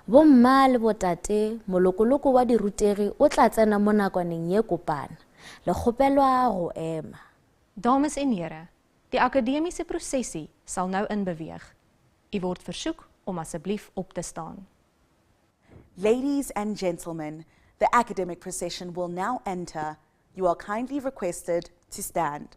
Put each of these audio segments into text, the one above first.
Bomma le botate, molokoloko wa dirutegi o tla tsena mo nakwaneng ye kopana. Le kgopelwa go ema. Dames en here, die akademiese prosesie sal nou inbeweeg. U word versoek om asseblief op te staan. Ladies and gentlemen, the academic procession will now enter. You are kindly requested to stand.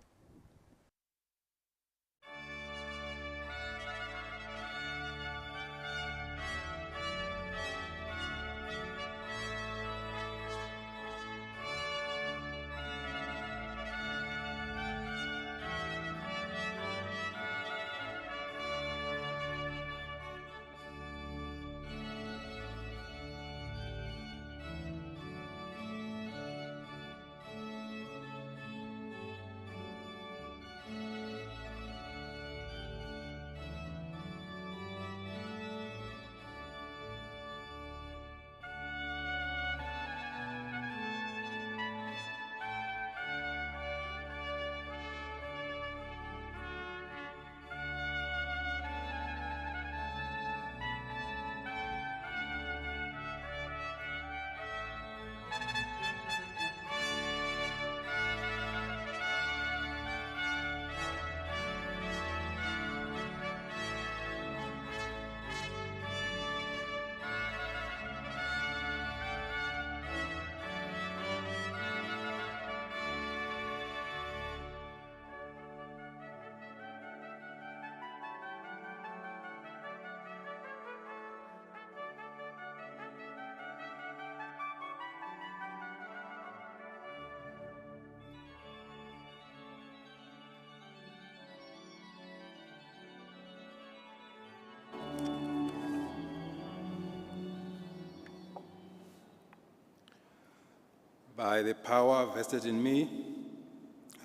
By the power vested in me,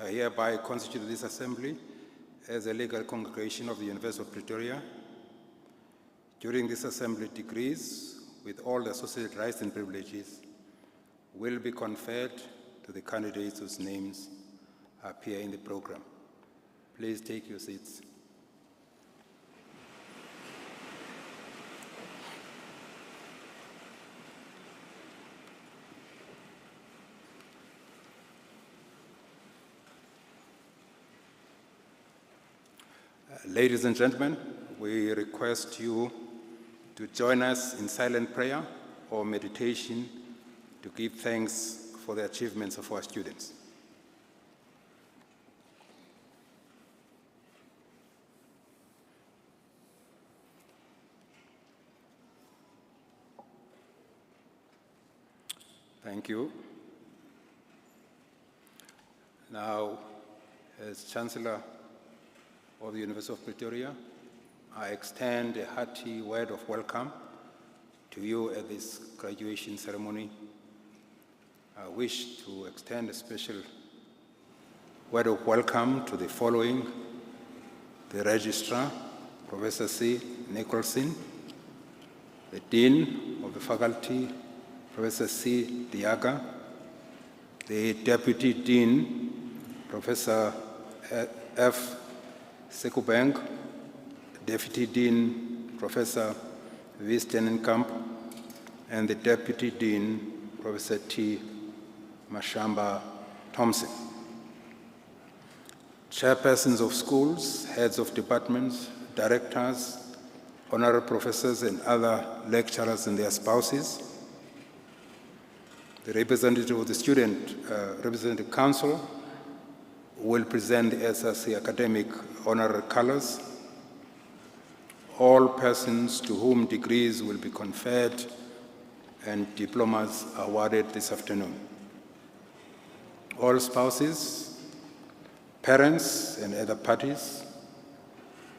I hereby constitute this assembly as a legal congregation of the University of Pretoria. During this assembly, degrees with all the associated rights and privileges will be conferred to the candidates whose names appear in the program. Please take your seats. Ladies and gentlemen, we request you to join us in silent prayer or meditation to give thanks for the achievements of our students. Thank you. Now, as Chancellor of the University of Pretoria, I extend a hearty word of welcome to you at this graduation ceremony. I wish to extend a special word of welcome to the following: the Registrar, Professor C. Nicholson, the Dean of the Faculty, Professor C. Diaga, the Deputy Dean, Professor F. Sekubeng, Deputy Dean, Professor V. Stenenkamp, and the Deputy Dean, Professor T. Mashamba Thompson. Chairpersons of schools, heads of departments, directors, honorary professors, and other lecturers and their spouses, the representative of the Student Representative Council will present the SRC academic honorary colors. All persons to whom degrees will be conferred and diplomas awarded this afternoon. All spouses, parents, and other parties,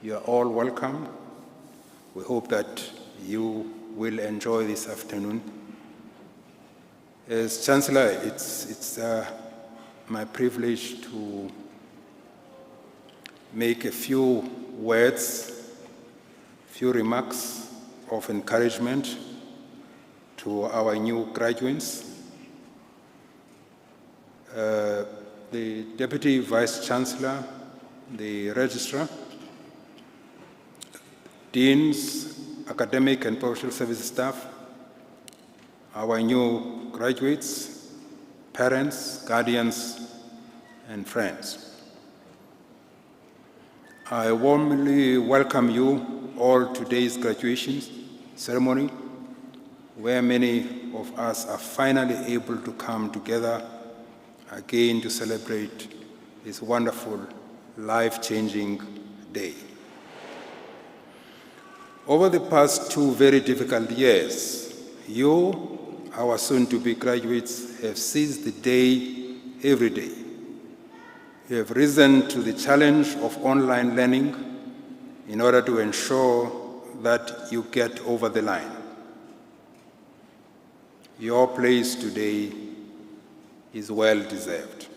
you are all welcome. We hope that you will enjoy this afternoon. As Chancellor, it's my privilege to make a few words, few remarks of encouragement to our new graduates. The Deputy Vice Chancellor, the Registrar, Deans, academic and professional services staff, our new graduates, parents, guardians, and friends. I warmly welcome you all to today's graduation ceremony, where many of us are finally able to come together again to celebrate this wonderful, life-changing day. Over the past 2 very difficult years, you, our soon-to-be graduates, have seized the day every day. You have risen to the challenge of online learning in order to ensure that you get over the line. Your place today is well-deserved.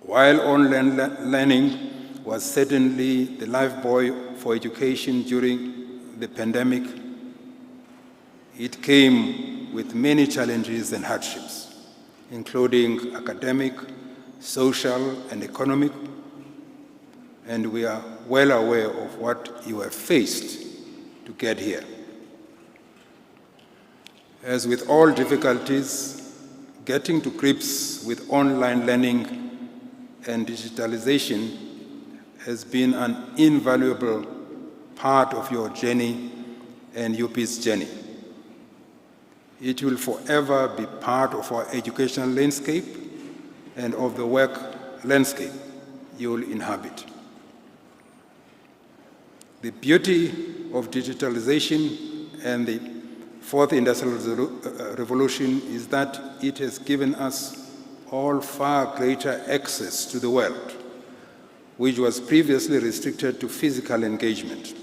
While online learning was certainly the lifebuoy for education during the pandemic, it came with many challenges and hardships, including academic, social, and economic, and we are well aware of what you have faced to get here. As with all difficulties, getting to grips with online learning and digitalization has been an invaluable part of your journey and UP's journey. It will forever be part of our educational landscape and of the work landscape you will inhabit. The beauty of digitalization and the Fourth Industrial Revolution is that it has given us all far greater access to the world, which was previously restricted to physical engagement.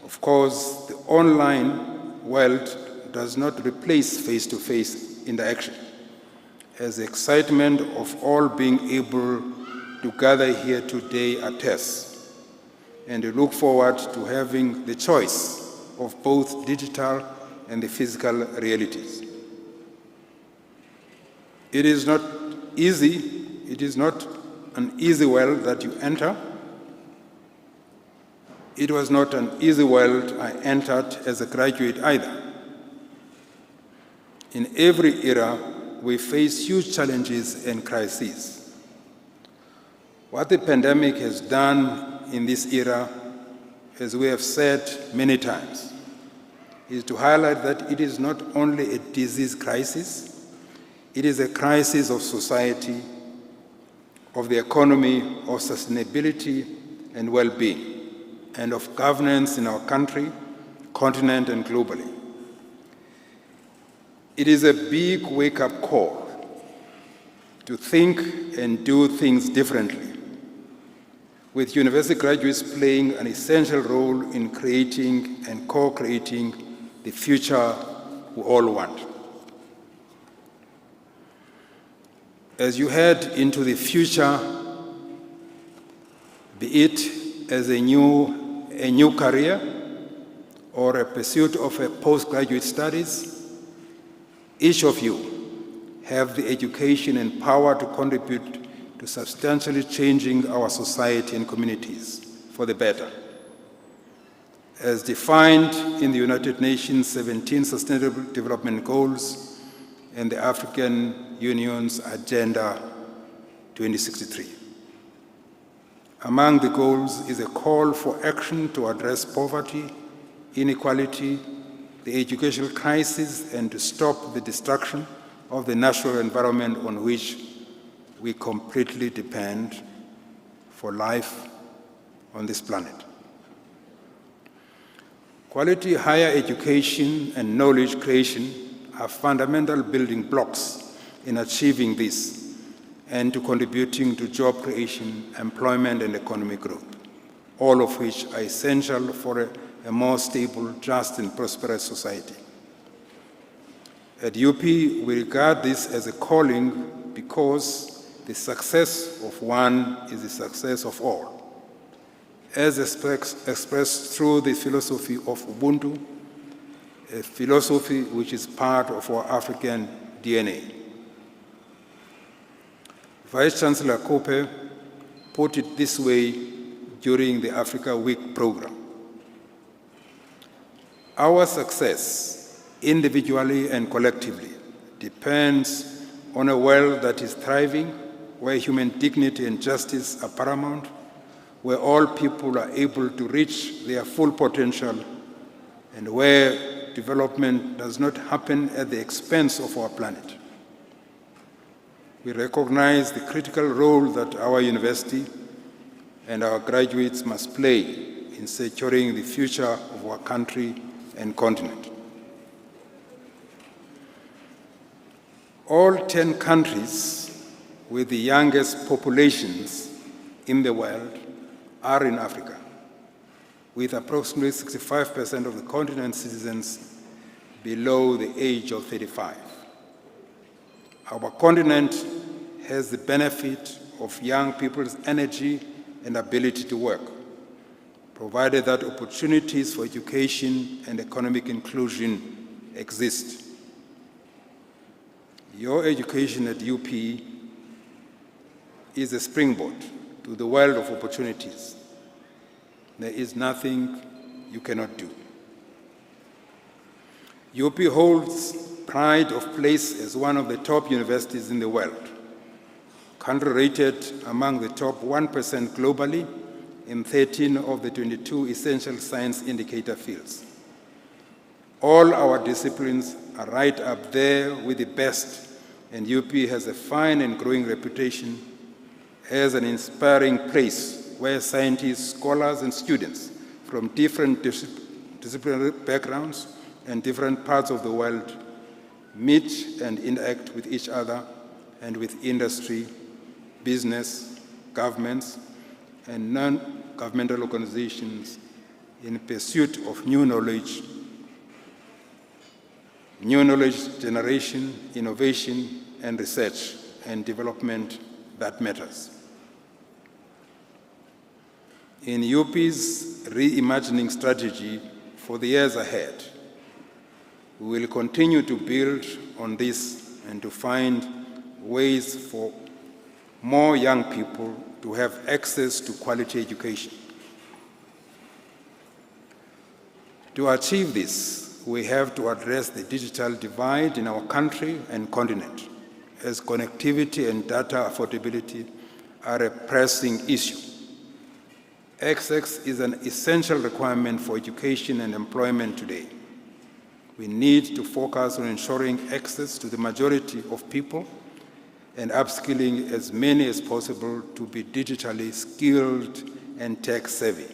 Of course, the online world does not replace face-to-face interaction, as the excitement of all being able to gather here today attests, and we look forward to having the choice of both digital and the physical realities. It is not easy, it is not an easy world that you enter. It was not an easy world I entered as a graduate either. In every era, we face huge challenges and crises. What the pandemic has done in this era, as we have said many times, is to highlight that it is not only a disease crisis, it is a crisis of society, of the economy, of sustainability and well-being, and of governance in our country, continent, and globally. It is a big wake-up call to think and do things differently, with university graduates playing an essential role in creating and co-creating the future we all want. As you head into the future, be it as a new career or a pursuit of a postgraduate studies, each of you have the education and power to contribute to substantially changing our society and communities for the better. As defined in the United Nations 17 Sustainable Development Goals and the African Union's Agenda 2063. Among the goals is a call for action to address poverty, inequality, the educational crisis, and to stop the destruction of the natural environment on which we completely depend for life on this planet. Quality higher education and knowledge creation are fundamental building blocks in achieving this and to contributing to job creation, employment, and economic growth, all of which are essential for a more stable, just, and prosperous society. At UP, we regard this as a calling because the success of one is the success of all, as expressed through the philosophy of Ubuntu, a philosophy which is part of our African DNA. Vice-Chancellor Kope put it this way during the Africa Week program. Our success individually and collectively, depends on a world that is thriving, where human dignity and justice are paramount, where all people are able to reach their full potential, and where development does not happen at the expense of our planet. We recognize the critical role that our university and our graduates must play in securing the future of our country and continent. All 10 countries with the youngest populations in the world are in Africa, with approximately 65% of the continent's citizens below the age of 35. Our continent has the benefit of young people's energy and ability to work, provided that opportunities for education and economic inclusion exist. Your education at UP is a springboard to the world of opportunities. There is nothing you cannot do. UP holds pride of place as one of the top universities in the world, currently rated among the top 1% globally in 13 of the 22 essential science indicator fields. All our disciplines are right up there with the best, and UP has a fine and growing reputation as an inspiring place where scientists, scholars, and students from different disciplinary backgrounds and different parts of the world meet and interact with each other and with industry, business, governments, and non-governmental organizations in pursuit of new knowledge generation, innovation, and research and development that matters. In UP's reimagining strategy for the years ahead, we will continue to build on this and to find ways for more young people to have access to quality education. To achieve this, we have to address the digital divide in our country and continent, as connectivity and data affordability are a pressing issue. Access is an essential requirement for education and employment today. We need to focus on ensuring access to the majority of people and upskilling as many as possible to be digitally skilled and tech-savvy.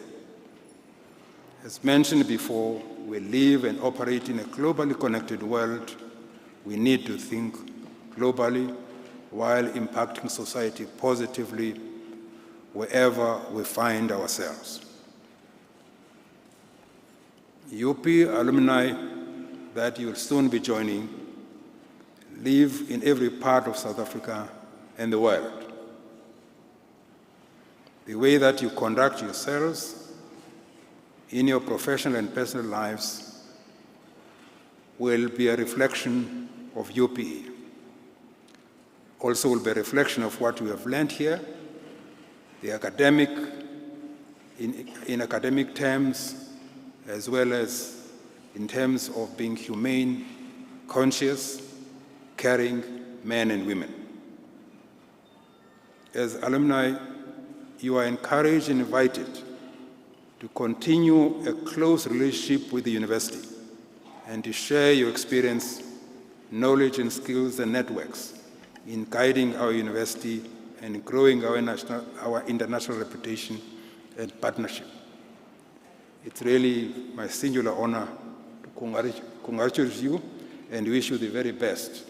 As mentioned before, we live and operate in a globally connected world. We need to think globally while impacting society positively wherever we find ourselves. UP alumni that you will soon be joining live in every part of South Africa and the world. The way that you conduct yourselves in your professional and personal lives will be a reflection of UPE. Also will be a reflection of what we have learned here, the academic, in academic terms, as well as in terms of being humane, conscious, caring men and women. As alumni, you are encouraged and invited to continue a close relationship with the university and to share your experience, knowledge and skills and networks in guiding our university and growing our international reputation and partnership. It's really my singular honor to congratulate you and wish you the very best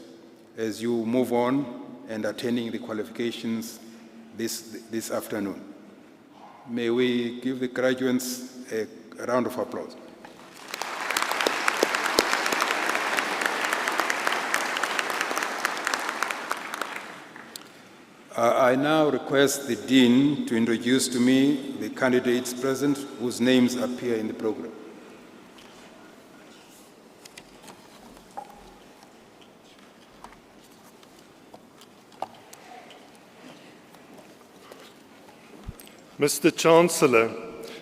as you move on and attending the qualifications this afternoon. May we give the graduates a round of applause. I now request the Dean to introduce to me the candidates present whose names appear in the program. Mr. Chancellor,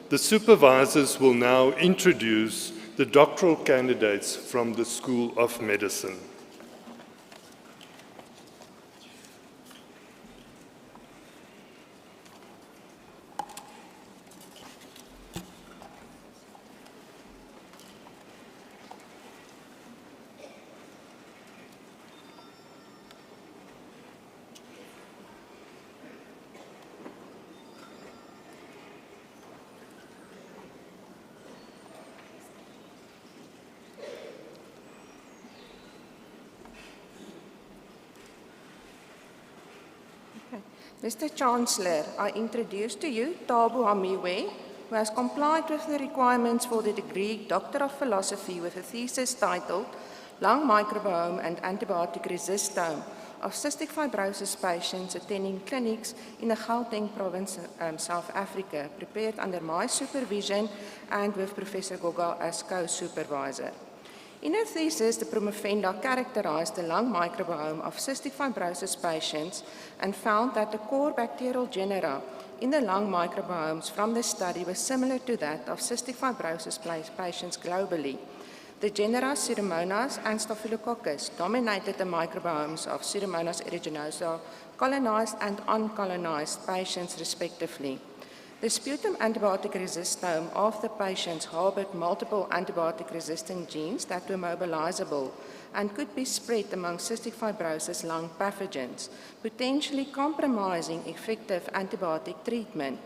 the supervisors will now introduce the doctoral candidates from the School of Medicine. Mr. Chancellor, I introduce to you Thabo Hamiwe, who has complied with the requirements for the degree Doctor of Philosophy with a thesis titled Lung Microbiome and Antibiotic Resistome of Cystic Fibrosis Patients Attending Clinics in the Gauteng Province, South Africa, prepared under my supervision and with Professor Goga as co-supervisor. In her thesis, the promovenda characterized the lung microbiome of cystic fibrosis patients and found that the core bacterial genera in the lung microbiomes from the study were similar to that of cystic fibrosis patients globally. The genera Pseudomonas and Staphylococcus dominated the microbiomes of Pseudomonas aeruginosa colonized and uncolonized patients respectively. The sputum antibiotic resistome of the patients harbored multiple antibiotic-resistant genes that were mobilizable and could be spread among cystic fibrosis lung pathogens, potentially compromising effective antibiotic treatment.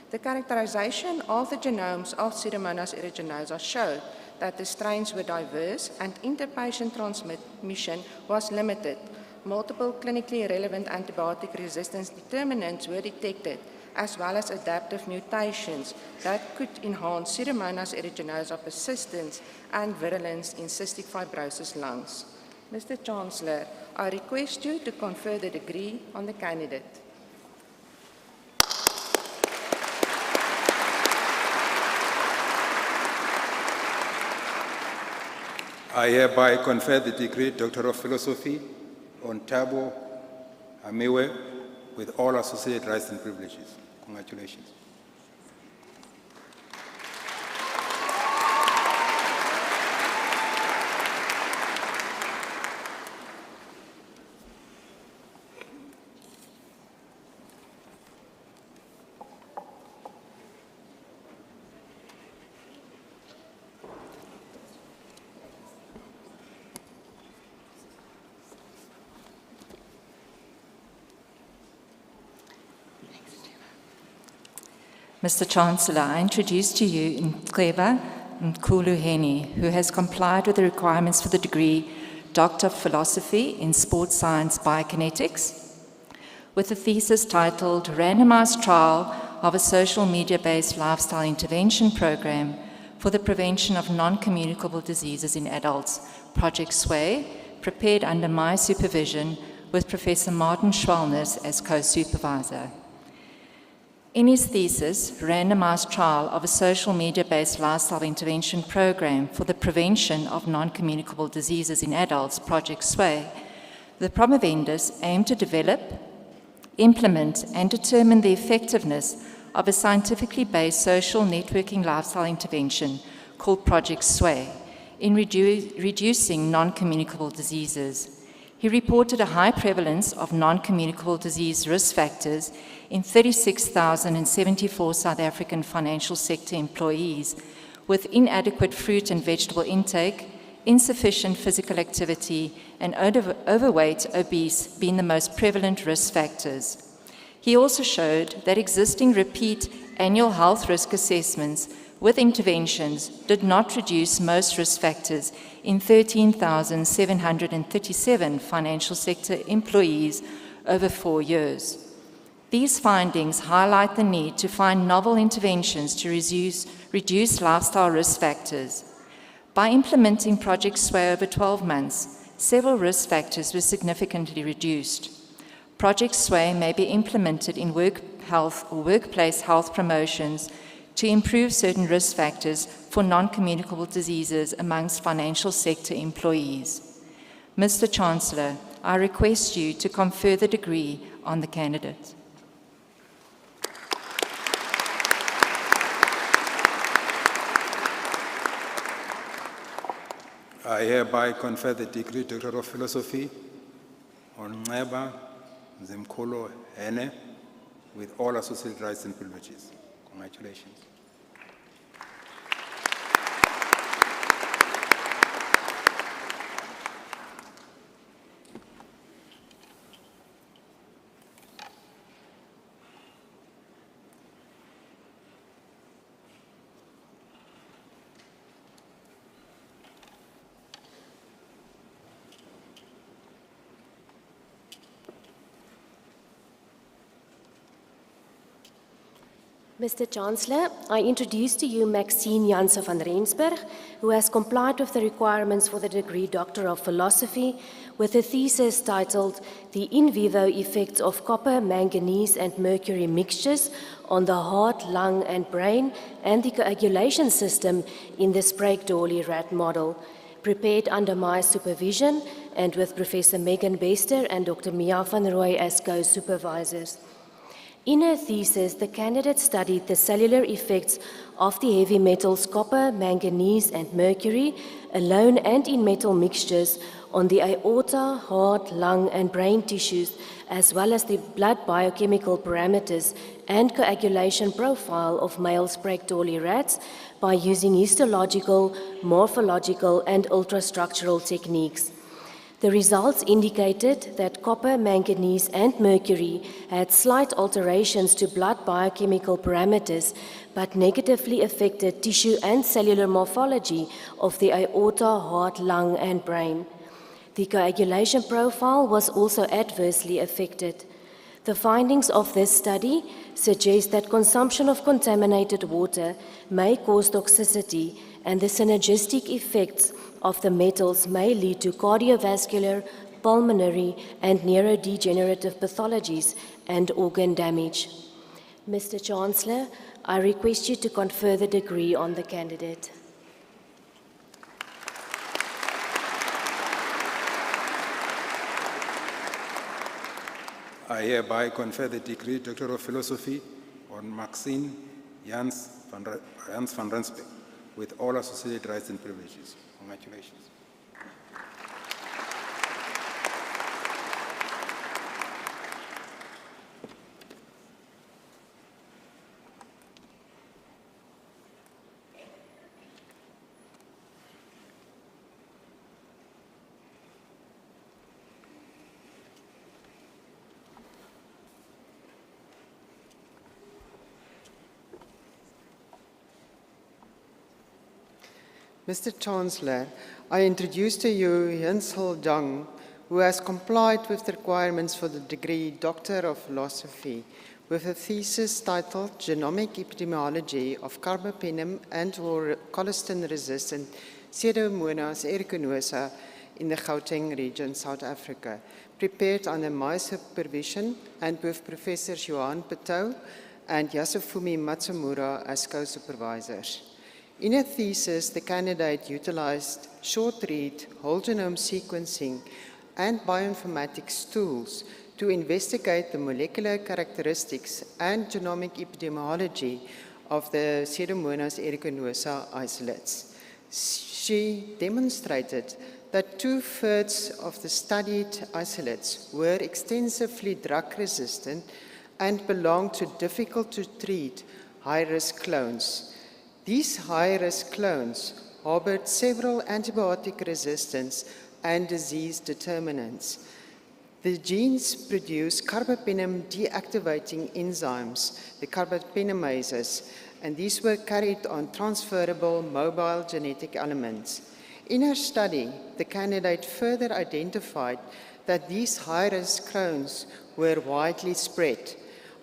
The characterization of the genomes of Pseudomonas aeruginosa showed that the strains were diverse and interpatient transmission was limited. Multiple clinically relevant antibiotic resistance determinants were detected, as well as adaptive mutations that could enhance Pseudomonas aeruginosa persistence and virulence in cystic fibrosis lungs. Mr. Chancellor, I request you to confer the degree on the candidate. I hereby confer the degree Doctor of Philosophy on Thabo Hamiwe with all associated rights and privileges. Congratulations. Mr. Chancellor, I introduce to you Mceba Mkhuluheni, who has complied with the requirements for the degree Doctor of Philosophy in Sports Science Biokinetics, with a thesis titled Randomized Trial of a Social Media-Based Lifestyle Intervention Program for the Prevention of Non-Communicable Diseases in Adults, Project SWAY, prepared under my supervision with Professor Martin Schwalners as co-supervisor. In his thesis, Randomized Trial of a Social Media-Based Lifestyle Intervention Program for the Prevention of Non-Communicable Diseases in Adults, Project SWAY, the promovendus aim to develop, implement, and determine the effectiveness of a scientifically based social networking lifestyle intervention called Project SWAY in reducing non-communicable diseases. He reported a high prevalence of non-communicable disease risk factors in 36,074 South African financial sector employees, with inadequate fruit and vegetable intake, insufficient physical activity, and overweight, obese being the most prevalent risk factors. He also showed that existing repeat annual health risk assessments with interventions did not reduce most risk factors in 13,737 financial sector employees over 4 years. These findings highlight the need to find novel interventions to reduce lifestyle risk factors. By implementing Project SWAY over 12 months, several risk factors were significantly reduced. Project SWAY may be implemented in work health or workplace health promotions to improve certain risk factors for non-communicable diseases amongst financial sector employees. Mr. Chancellor, I request you to confer the degree on the candidate. I hereby confer the degree Doctor of Philosophy on Nceba Zimkhulu Hene with all associated rights and privileges. Congratulations. Mr. Chancellor, I introduce to you Maxine Janse van Rensburg, who has complied with the requirements for the degree Doctor of Philosophy with a thesis titled The In Vivo Effects of Copper, Manganese and Mercury Mixtures on the Heart, Lung and Brain and the Coagulation System in the Sprague-Dawley rat model, prepared under my supervision and with Professor Megan Bester and Dr. Mia van Rooy as co-supervisors. In her thesis, the candidate studied the cellular effects of the heavy metals copper, manganese, and mercury, alone and in metal mixtures, on the aorta, heart, lung, and brain tissues, as well as the blood biochemical parameters and coagulation profile of male Sprague-Dawley rats by using histological, morphological, and ultrastructural techniques. The results indicated that copper, manganese, and mercury had slight alterations to blood biochemical parameters, but negatively affected tissue and cellular morphology of the aorta, heart, lung, and brain. The coagulation profile was also adversely affected. The findings of this study suggest that consumption of contaminated water may cause toxicity, and the synergistic effects of the metals may lead to cardiovascular, pulmonary, and neurodegenerative pathologies and organ damage. Mr. Chancellor, I request you to confer the degree on the candidate. I hereby confer the degree Doctor of Philosophy on Maxine Janse van Rensburg with all associated rights and privileges. Congratulations. Mr. Chancellor, I introduce to you Chancellor Jung, who has complied with the requirements for the degree Doctor of Philosophy with a thesis titled Genomic Epidemiology of Carbapenem and or colistin-resistant Pseudomonas aeruginosa in the Gauteng region, South Africa, prepared under my supervision and with Professors Johan Patou and Yasufumi Matsumura as co-supervisors. In a thesis, the candidate utilized short-read, whole genome sequencing, and bioinformatics tools to investigate the molecular characteristics and genomic epidemiology of the Pseudomonas aeruginosa isolates. She demonstrated that 2/3 of the studied isolates were extensively drug-resistant and belonged to difficult-to-treat high-risk clones. These high-risk clones harbored several antibiotic resistance and disease determinants. The genes produce carbapenem deactivating enzymes, the carbapenemases, and these were carried on transferable mobile genetic elements. In her study, the candidate further identified that these high-risk clones were widely spread,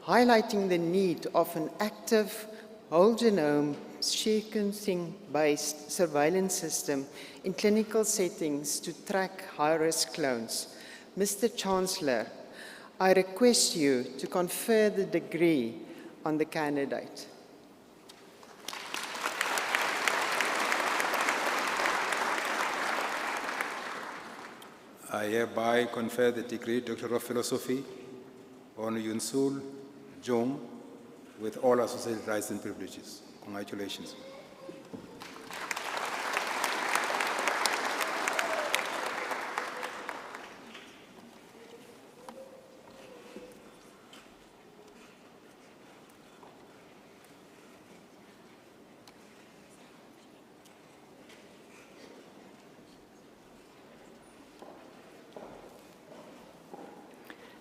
highlighting the need of an active whole genome sequencing-based surveillance system in clinical settings to track high-risk clones. Mr. Chancellor, I request you to confer the degree on the candidate. I hereby confer the degree Doctor of Philosophy on Yunsul Jung with all associated rights and privileges. Congratulations.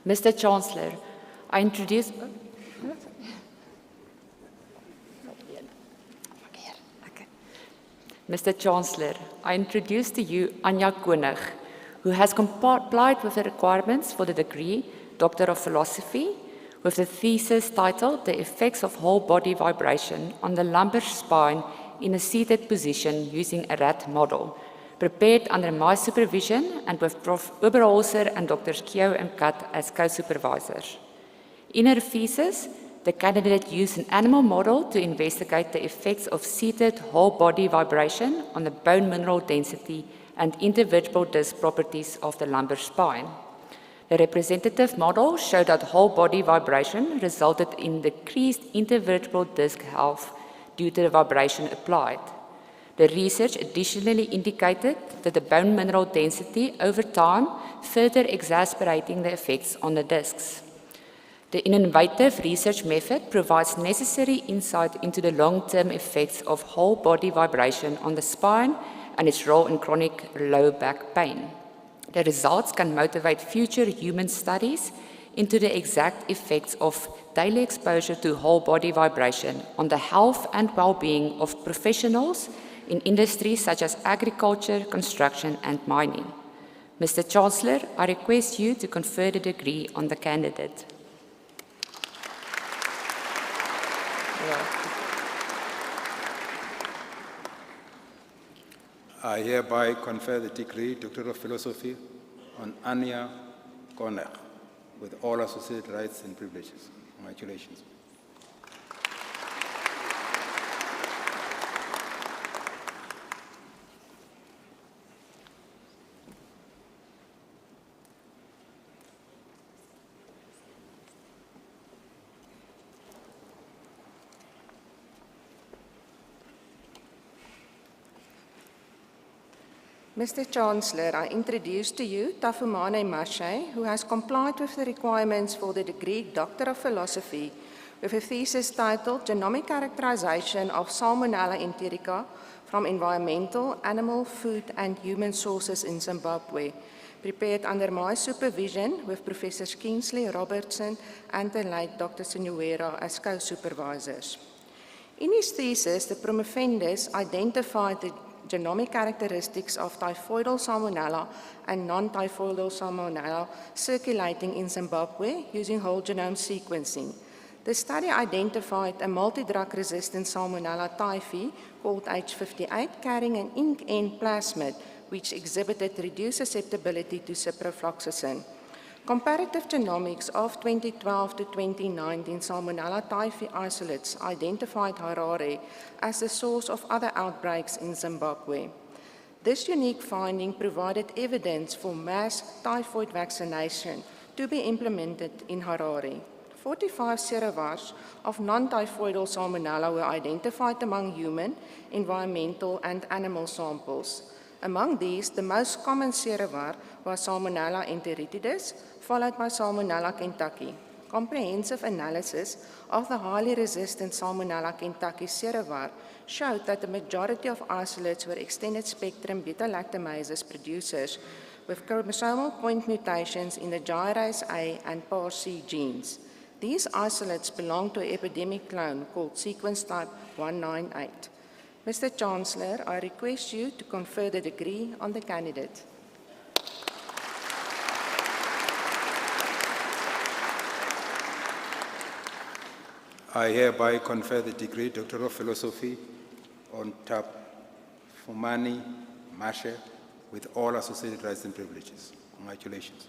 Mr. Chancellor, I introduce... Mr. Chancellor, I introduce to you Anja Koenig, who has complied with the requirements for the degree Doctor of Philosophy with the thesis titled The Effects of Whole Body Vibration on the Lumbar Spine in a Seated Position Using a Rat Model, prepared under my supervision and with Prof. Oberholzer and Drs. Kyo and Kat as co-supervisors. In her thesis, the candidate used an animal model to investigate the effects of seated whole body vibration on the bone mineral density and intervertebral disc properties of the lumbar spine. The representative model showed that whole body vibration resulted in decreased intervertebral disc health due to the vibration applied. The research additionally indicated that the bone mineral density over time further exacerbating the effects on the discs. The innovative research method provides necessary insight into the long-term effects of whole body vibration on the spine and its role in chronic low back pain. The results can motivate future human studies into the exact effects of daily exposure to whole body vibration on the health and well-being of professionals in industries such as agriculture, construction, and mining. Mr. Chancellor, I request you to confer the degree on the candidate. I hereby confer the degree Doctor of Philosophy on Anja Koenig with all associated rights and privileges. Congratulations. Mr. Chancellor, I introduce to you Tafumane Mashe, who has complied with the requirements for the degree Doctor of Philosophy with a thesis titled Genomic Characterization of Salmonella enterica from Environmental, Animal, Food and Human Sources in Zimbabwe, prepared under my supervision with Professors Kingsley, Robertson and the late Dr. Sinuera as co-supervisors. In his thesis, the promovendus identified the genomic characteristics of typhoidal salmonella and non-typhoidal salmonella circulating in Zimbabwe using whole genome sequencing. The study identified a multi-drug-resistant salmonella typhi called H58 carrying an ink end plasmid which exhibited reduced susceptibility to ciprofloxacin. Comparative genomics of 2012 to 2019 Salmonella typhi isolates identified Harare as the source of other outbreaks in Zimbabwe. This unique finding provided evidence for mass typhoid vaccination to be implemented in Harare. 45 serovars of non-typhoidal Salmonella were identified among human, environmental, and animal samples. Among these, the most common serovar was Salmonella enteritidis, followed by Salmonella kentucky. Comprehensive analysis of the highly resistant Salmonella kentucky serovar showed that the majority of isolates were extended-spectrum beta-lactamases producers with chromosomal point mutations in the gyrase A and PAR-C genes. These isolates belong to an epidemic clone called sequence type 198. Mr. Chancellor, I request you to confer the degree on the candidate. I hereby confer the degree Doctor of Philosophy on Tafumane Mashe with all associated rights and privileges. Congratulations.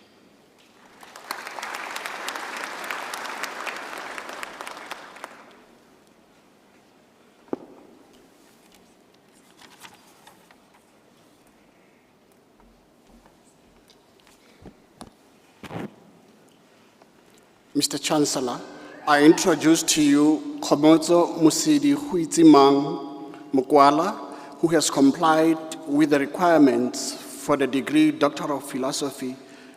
Mr. Chancellor, I introduce to you Khomotso Musidi Huitimang Mukwala, who has complied with the requirements for the degree Doctor of Philosophy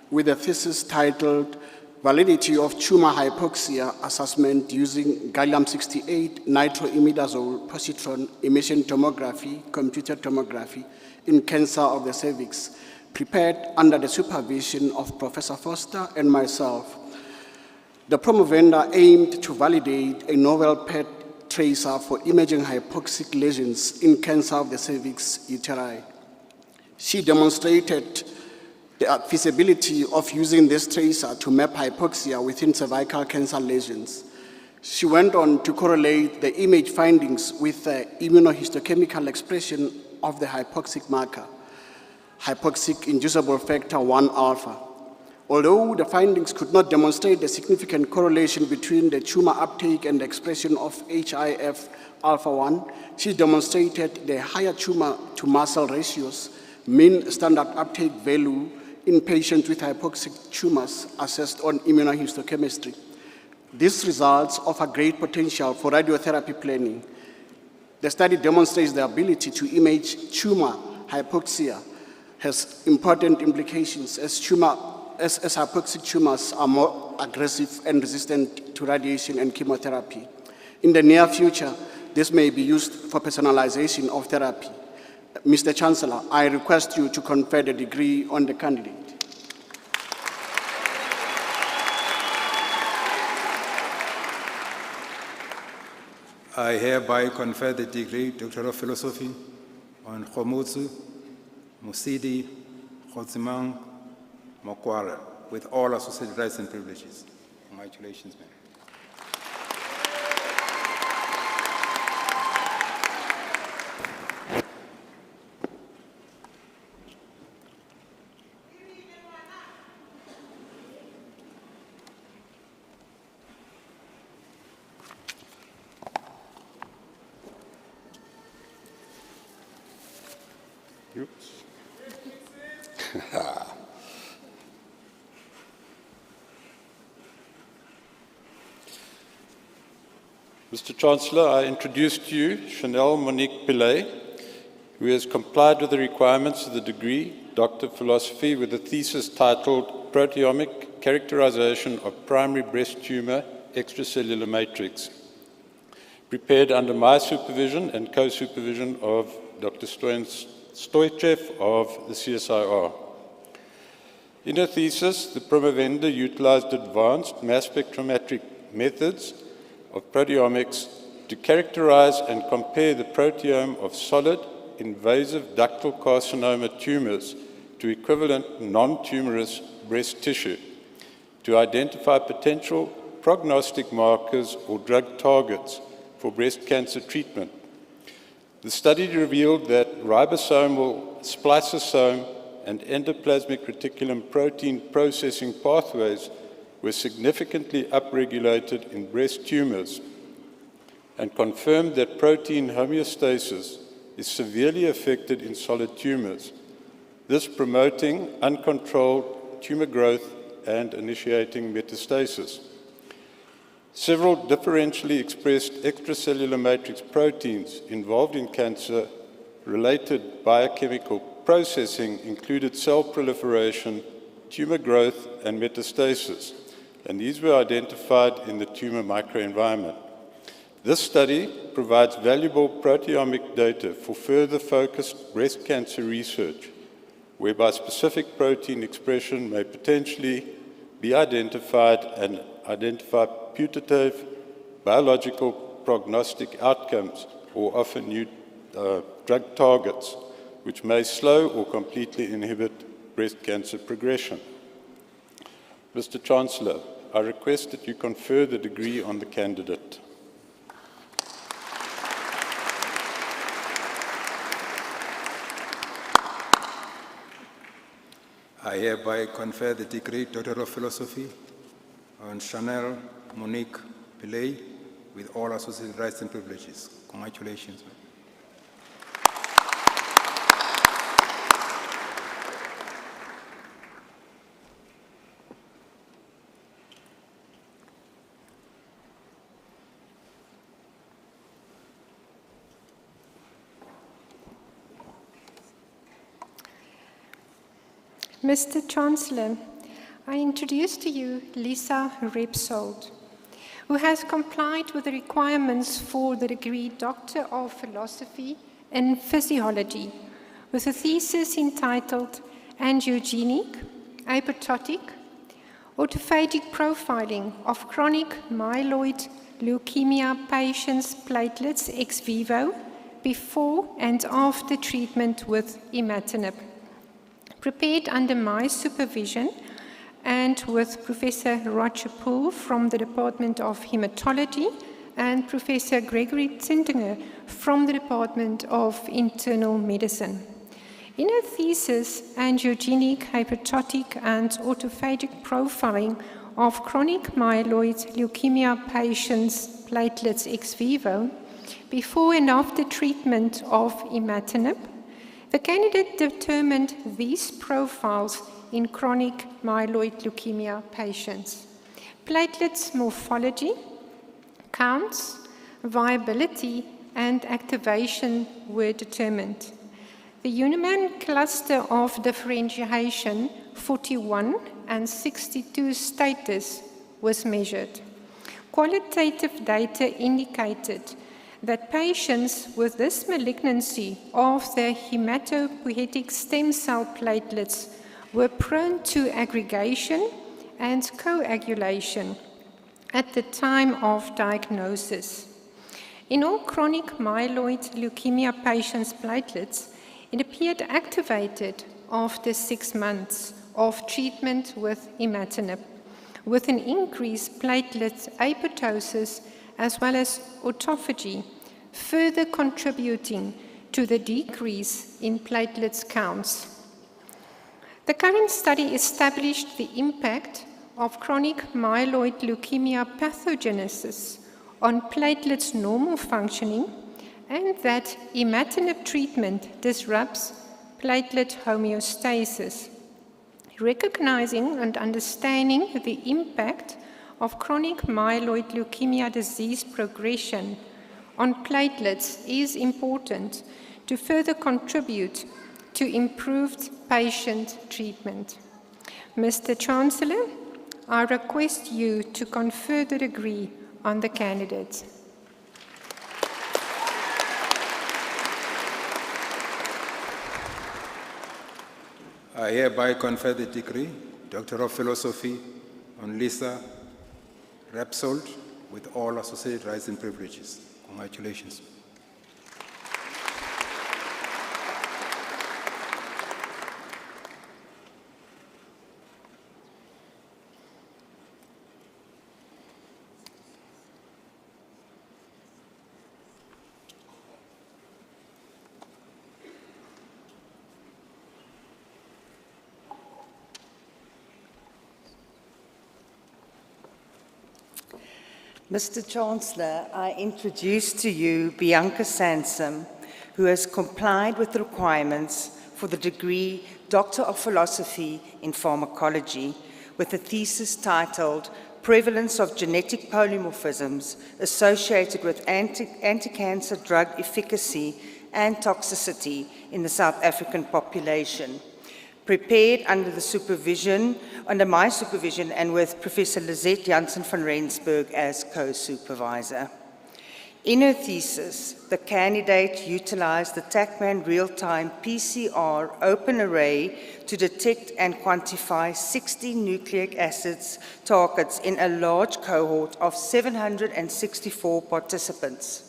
with a thesis titled Validity of Tumor Hypoxia Assessment using Gallium-68 Nitroimidazole Positron Emission Tomography, Computed Tomography in Cancer of the Cervix, prepared under the supervision of Professor Foster and myself The promovenda aimed to validate a novel PET tracer for imaging hypoxic lesions in cancer of the cervix uteri. She demonstrated the feasibility of using this tracer to map hypoxia within cervical cancer lesions. She went on to correlate the image findings with the immunohistochemical expression of the hypoxic marker, hypoxic inducible factor 1 alpha. Although the findings could not demonstrate a significant correlation between the tumor uptake and the expression of HIF alpha 1, she demonstrated the higher tumor to muscle ratios, mean standard uptake value in patients with hypoxic tumors assessed on immunohistochemistry. These results offer great potential for radiotherapy planning. The study demonstrates the ability to image tumor hypoxia has important implications as hypoxic tumors are more aggressive and resistant to radiation and chemotherapy. In the near future, this may be used for personalization of therapy. Mr. Chancellor, I request you to confer the degree on the candidate. I hereby confer the degree Doctor of Philosophy on Khomotso Musidi Khotsimang Mokwara with all associated rights and privileges. Congratulations, ma'am. Mr. Chancellor, I introduce to you Chanel Monique Pillay, who has complied with the requirements of the degree Doctor of Philosophy with a thesis titled Proteomic Characterization of Primary Breast Tumor Extracellular Matrix, prepared under my supervision and co-supervision of Dr. Stoichev of the CSIR. In her thesis, the promovenda utilized advanced mass spectrometric methods of proteomics to characterize and compare the proteome of solid, invasive ductal carcinoma tumors to equivalent non-tumorous breast tissue to identify potential prognostic markers or drug targets for breast cancer treatment. The study revealed that ribosomal, spliceosome, and endoplasmic reticulum protein processing pathways were significantly upregulated in breast tumors and confirmed that protein homeostasis is severely affected in solid tumors, this promoting uncontrolled tumor growth and initiating metastasis. Several differentially expressed extracellular matrix proteins involved in cancer-related biochemical processing included cell proliferation, tumor growth, and metastasis, and these were identified in the tumor microenvironment. This study provides valuable proteomic data for further focused breast cancer research, whereby specific protein expression may potentially be identified and identify putative biological prognostic outcomes or often new drug targets, which may slow or completely inhibit breast cancer progression. Mr. Chancellor, I request that you confer the degree on the candidate. I hereby confer the degree Doctor of Philosophy on Chanel Monique Pillay with all associated rights and privileges. Congratulations. Mr. Chancellor, I introduce to you Lisa Repsold, who has complied with the requirements for the degree Doctor of Philosophy in Physiology with a thesis entitled Angiogenic, Apoptotic, autophagic profiling of chronic myeloid leukemia patients' platelets ex vivo before and after treatment with imatinib. Prepared under my supervision and with Professor Roger Poole from the Department of Hematology and Professor Gregory Zindinger from the Department of Internal Medicine. In a thesis, angiogenic, hypertrophic, and autophagic profiling of chronic myeloid leukemia patients' platelets ex vivo before and after treatment of imatinib, the candidate determined these profiles in chronic myeloid leukemia patients. Platelets morphology, counts, viability, and activation were determined. The Uniman cluster of differentiation 41 and 62 status was measured. Qualitative data indicated that patients with this malignancy of the hematopoietic stem cell platelets were prone to aggregation and coagulation at the time of diagnosis. In all chronic myeloid leukemia patients' platelets, it appeared activated after 6 months of treatment with imatinib, with an increased platelet apoptosis as well as autophagy, further contributing to the decrease in platelets counts. The current study established the impact of chronic myeloid leukemia pathogenesis on platelets' normal functioning, and that imatinib treatment disrupts platelet homeostasis. Recognizing and understanding the impact of chronic myeloid leukemia disease progression on platelets is important to further contribute to improved patient treatment. Mr. Chancellor, I request you to confer the degree on the candidate. I hereby confer the degree, Doctor of Philosophy, on Lisa Repsold, with all associated rights and privileges. Congratulations. Mr. Chancellor, I introduce to you Bianca Sansom, who has complied with the requirements for the degree Doctor of Philosophy in Pharmacology with a thesis titled Prevalence of Genetic Polymorphisms Associated with Anti-Cancer Drug Efficacy and Toxicity in the South African Population. Prepared under my supervision and with Professor Lisette Janssen van Rensburg as co-supervisor. In her thesis, the candidate utilized the TACMAN real-time PCR open array to detect and quantify 60 nucleic acids targets in a large cohort of 764 participants.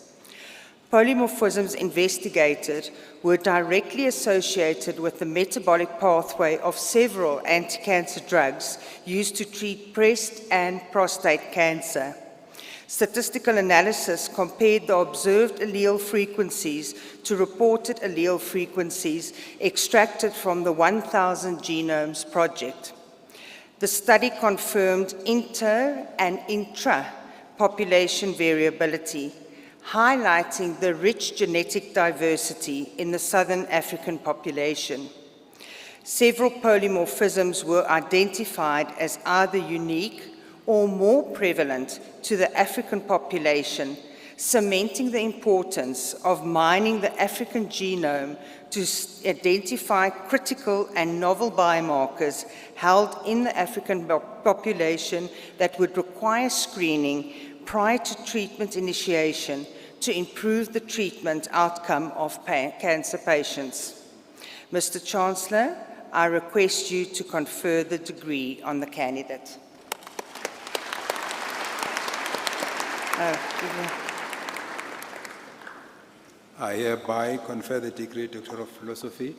Polymorphisms investigated were directly associated with the metabolic pathway of several anti-cancer drugs used to treat breast and prostate cancer. Statistical analysis compared the observed allele frequencies to reported allele frequencies extracted from the 1,000 Genomes Project. The study confirmed inter- and intra-population variability, highlighting the rich genetic diversity in the Southern African population. Several polymorphisms were identified as either unique or more prevalent to the African population, cementing the importance of mining the African genome to identify critical and novel biomarkers held in the African population that would require screening prior to treatment initiation to improve the treatment outcome of cancer patients. Mr. Chancellor, I request you to confer the degree on the candidate. I hereby confer the degree Doctor of Philosophy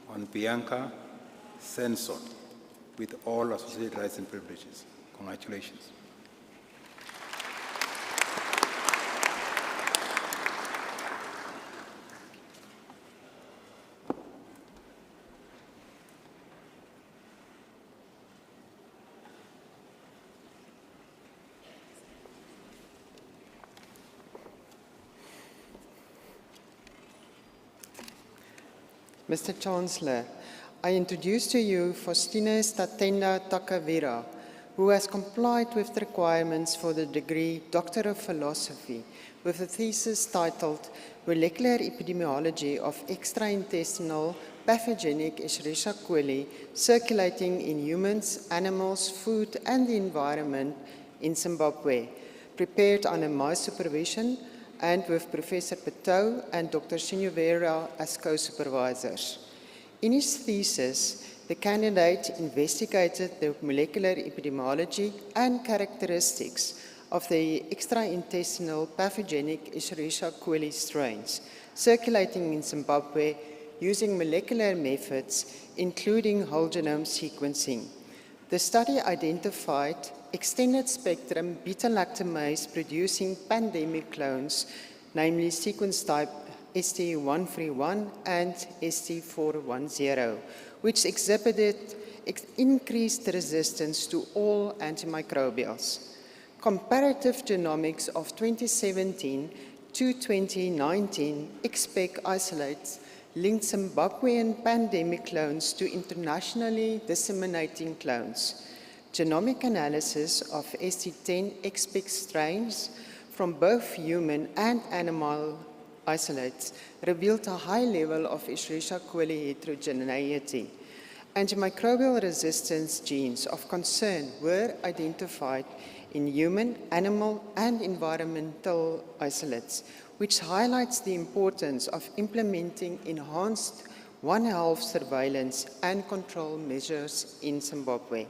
on Bianca Sanson with all associated rights and privileges. Congratulations. Mr. Chancellor, I introduce to you Faustina Statenda Takavira, who has complied with the requirements for the degree Doctor of Philosophy with a thesis titled Molecular Epidemiology of Extraintestinal Pathogenic Escherichia coli Circulating in Humans, Animals, Food and the Environment in Zimbabwe, prepared under my supervision and with Professor Pateau and Dr. Sinovera as co-supervisors. In his thesis, the candidate investigated the molecular epidemiology and characteristics of the extraintestinal pathogenic Escherichia coli strains circulating in Zimbabwe using molecular methods, including whole genome sequencing. The study identified extended spectrum beta-lactamase producing pandemic clones, namely sequence type ST131 and ST410, which exhibited increased resistance to all antimicrobials. Comparative genomics of 2017 to 2019 XPEC isolates linked Zimbabwean pandemic clones to internationally disseminating clones. Genomic analysis of ST10 XPEC strains from both human and animal isolates revealed a high level of Escherichia coli heterogeneity. Antimicrobial resistance genes of concern were identified in human, animal, and environmental isolates, which highlights the importance of implementing enhanced One Health surveillance and control measures in Zimbabwe.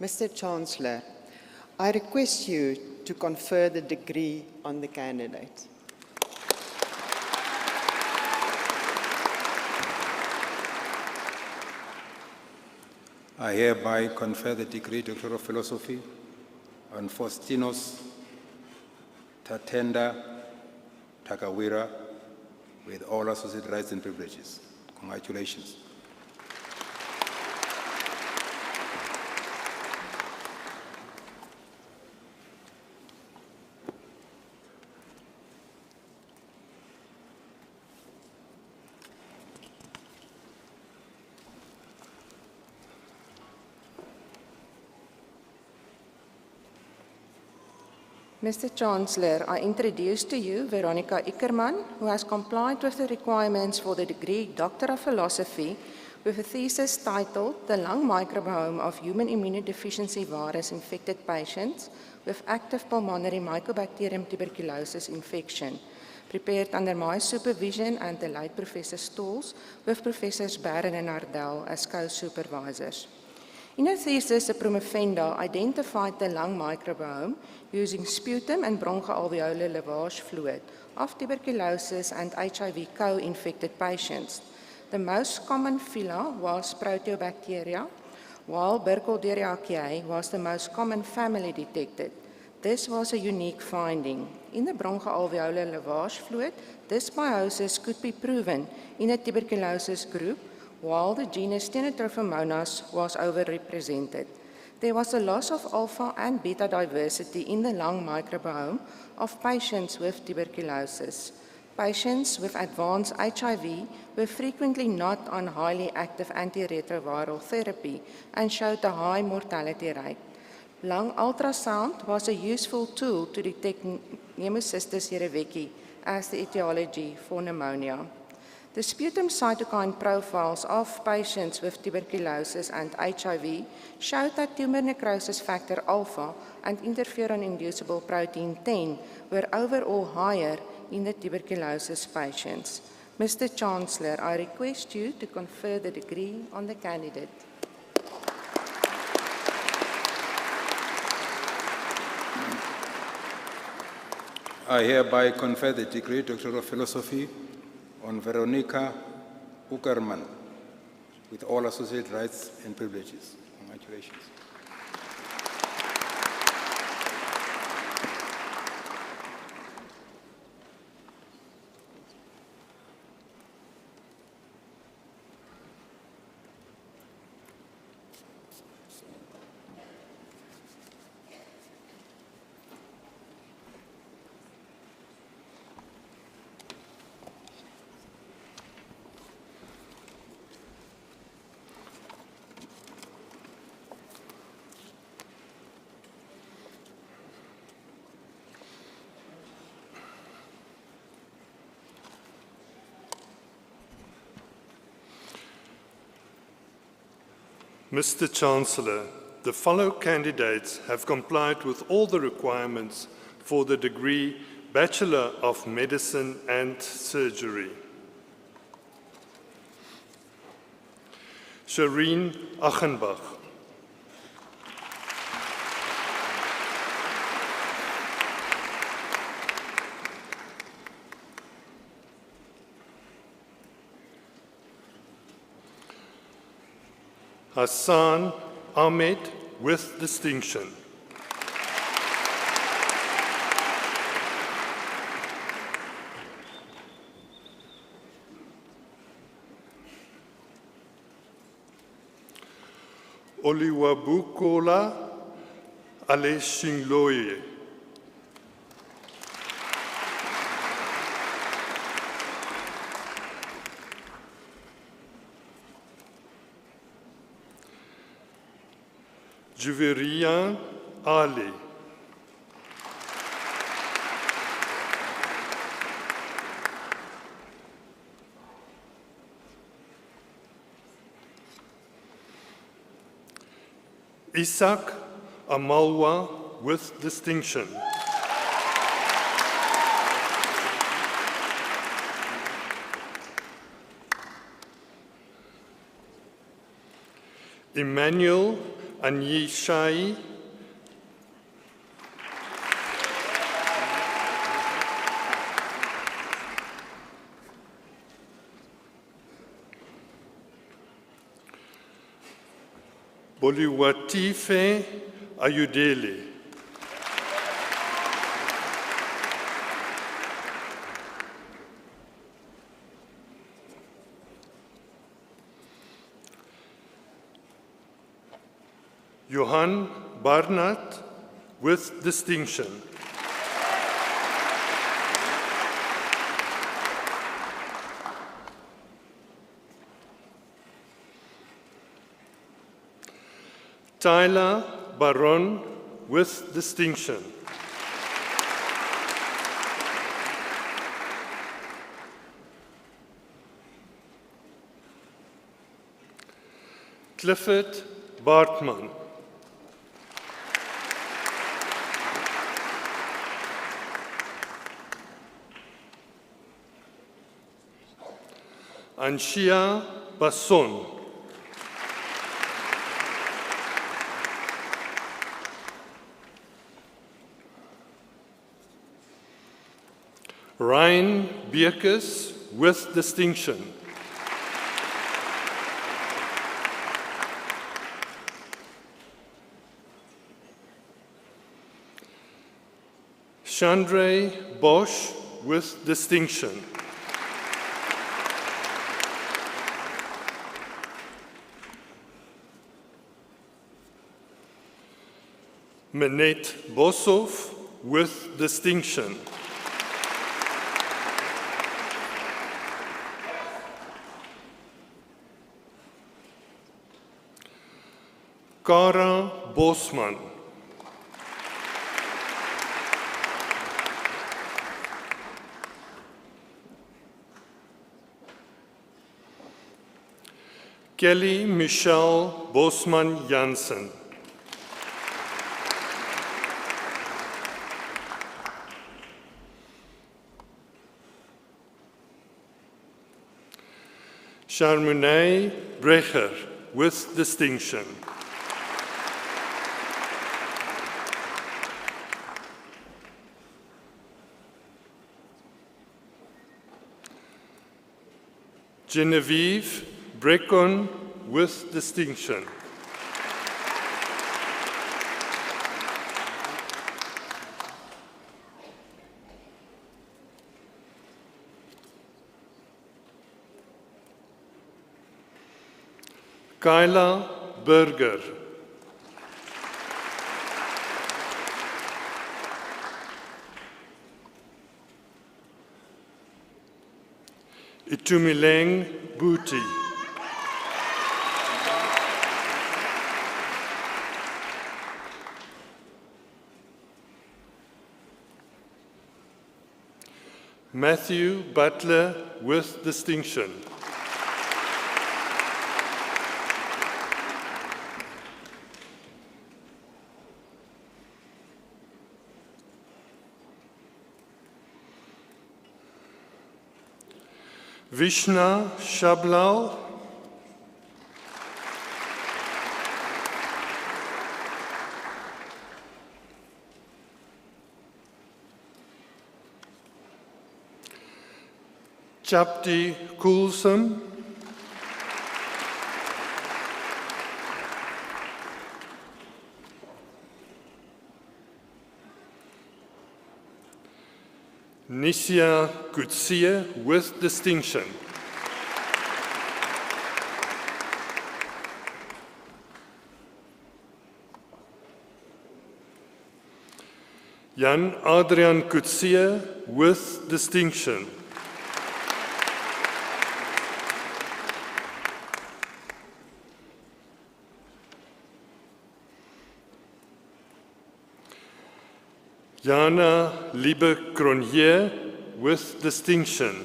Mr. Chancellor, I request you to confer the degree on the candidate. I hereby confer the degree Doctor of Philosophy on Faustinos Tatenda Takawira with all associated rights and privileges. Congratulations. Mr. Chancellor, I introduce to you Veronica Ickerman, who has complied with the requirements for the degree Doctor of Philosophy with a thesis titled The Lung Microbiome of Human Immunodeficiency Virus Infected Patients with Active Pulmonary Mycobacterium Tuberculosis Infection, prepared under my supervision and the late Professor Stolz with Professors Barron and Ardell as co-supervisors. In her thesis, the promovenda identified the lung microbiome using sputum and bronchoalveolar lavage fluid of tuberculosis and HIV co-infected patients. The most common phyla was Proteobacteria, while Burkholderia was the most common family detected. This was a unique finding. In the bronchoalveolar lavage fluid, dysbiosis could be proven in a tuberculosis group, while the genus Stenotrophomonas was overrepresented. There was a loss of alpha and beta diversity in the lung microbiome of patients with tuberculosis. Patients with advanced HIV were frequently not on highly active antiretroviral therapy and showed a high mortality rate. Lung ultrasound was a useful tool to detect Pneumocystis jirovecii as the etiology for pneumonia. The sputum cytokine profiles of patients with tuberculosis and HIV showed that tumor necrosis factor alpha and interferon-inducible protein 10 were overall higher in the tuberculosis patients. Mr. Chancellor, I request you to confer the degree on the candidate. I hereby confer the degree Doctor of Philosophy on Veronica Uckerman with all associated rights and privileges. Congratulations. Mr. Chancellor, the following candidates have complied with all the requirements for the degree Bachelor of Medicine and Surgery. Shireen Achenbach. Hassan Ahmed with distinction. Oliwabukola Aleshingloye. Juveria Ali. Isaac Amalwa with distinction. Emmanuel Anyishai. Boliwatife Ayudele. Johan Barnard with distinction. Tyler Baron with distinction. Clifford Bartman. Anshia Basson. Ryan Bierkes with distinction. Chandray Bosch with distinction. Manette Boshoff with distinction. Kara Bosman. Kelly Michelle Bosman Jansen. Charmunay Brecher with distinction. Genevieve Brecon with distinction. Kyla Burger. Itumileng Booty. Matthew Butler with distinction. Vishna Shablal. Chapti Kulsum. Nisia Kutsie with distinction. Jan Adrian Kutsie with distinction. Jana Liebe Cronje with distinction.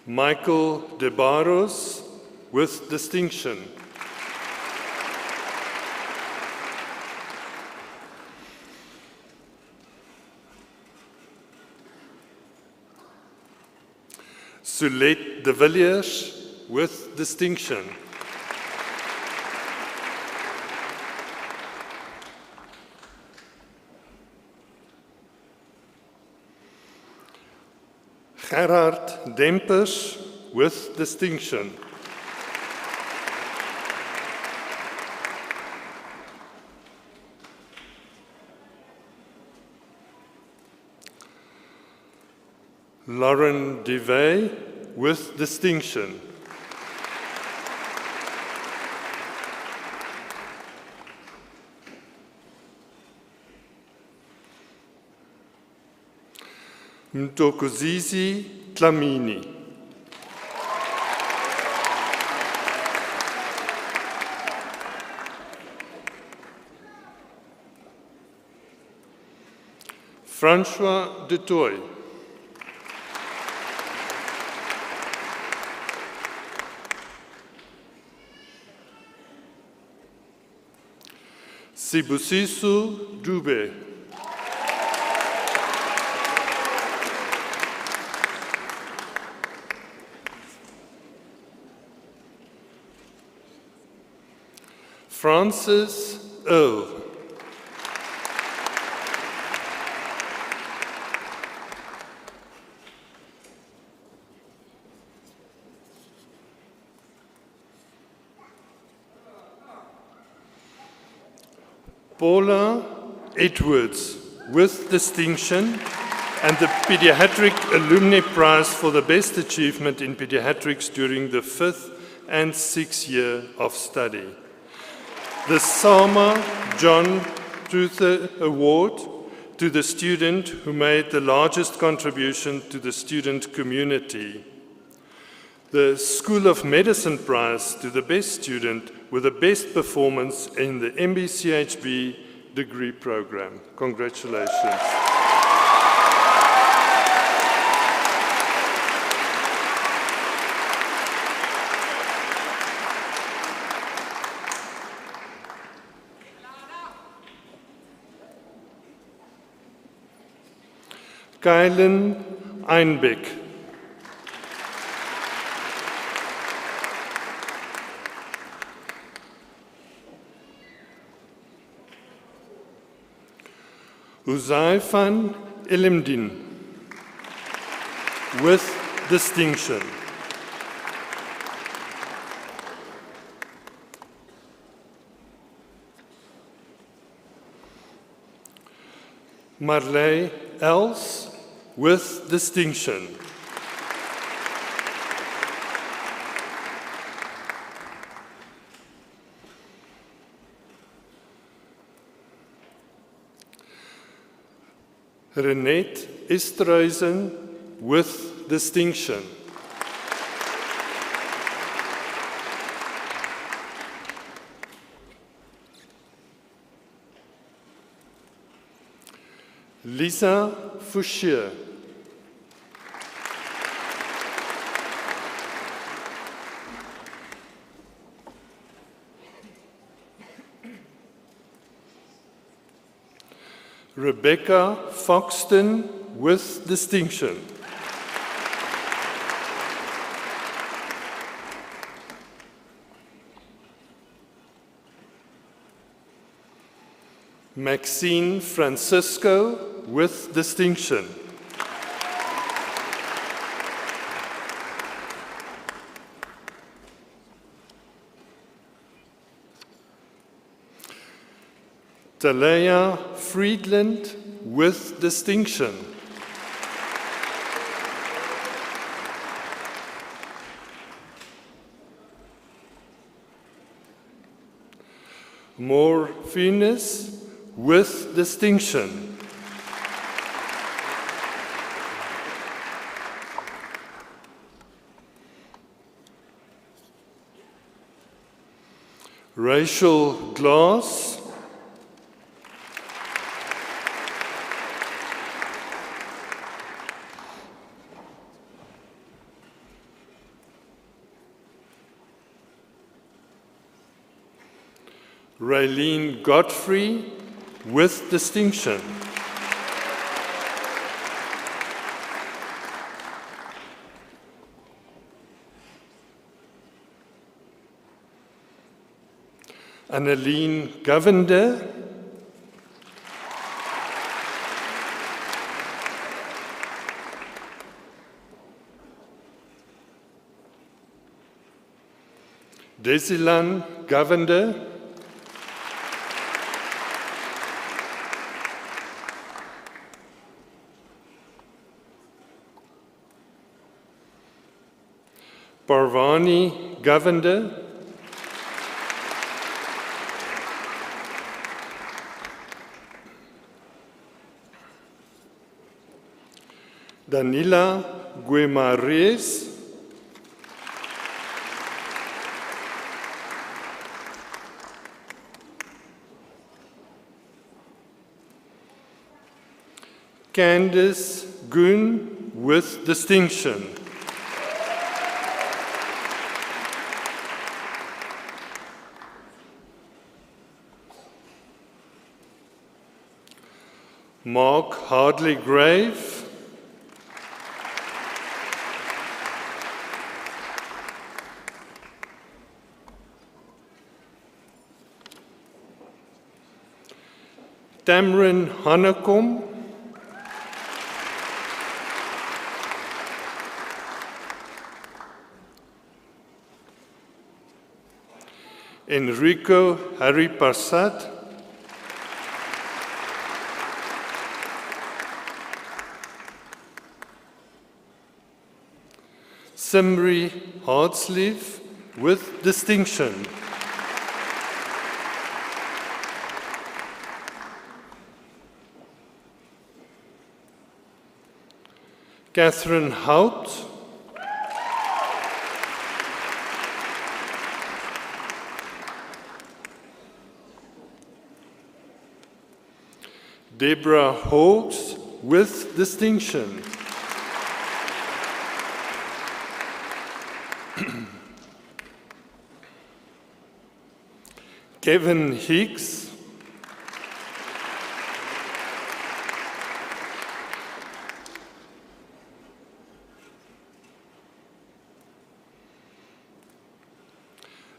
Michael De Barros with distinction. Sulet De Villiers with distinction. Gerard Dempers with distinction. Lauren DeVay with distinction. Mtokozizi Tlamini. François Dutoy. Sibusiso Dube. Francis Earl. Paula Edwards with distinction and the Pediatric Alumni Prize for the best achievement in pediatrics during the 5th and 6th year of study. The Sama John Truther Award to the student who made the largest contribution to the student community. The School of Medicine Prize to the best student with the best performance in the MBCHB degree program. Congratulations. Kylen Einbeck. Uzai van Elimdien, with distinction. Marley Els, with distinction. Renette Esterhuizen, with distinction. Lisa Fouchier. Rebecca Foxton, with distinction. Maxine Francisco, with distinction. Talaya Friedland, with distinction. More Venus, with distinction. Rachel Glass. Raylene Godfrey, with distinction. Anneline Govender. Desilan Govender. Parvani Govender. Danila Guimarães. Candice Goon, with distinction. Mark Hardley Grave. Tamrin Hanekom. Enrico Hariparsad. Simri Hardsleeve, with distinction. Catherine Hout. Deborah Hawkes, with distinction. Kevin Hicks.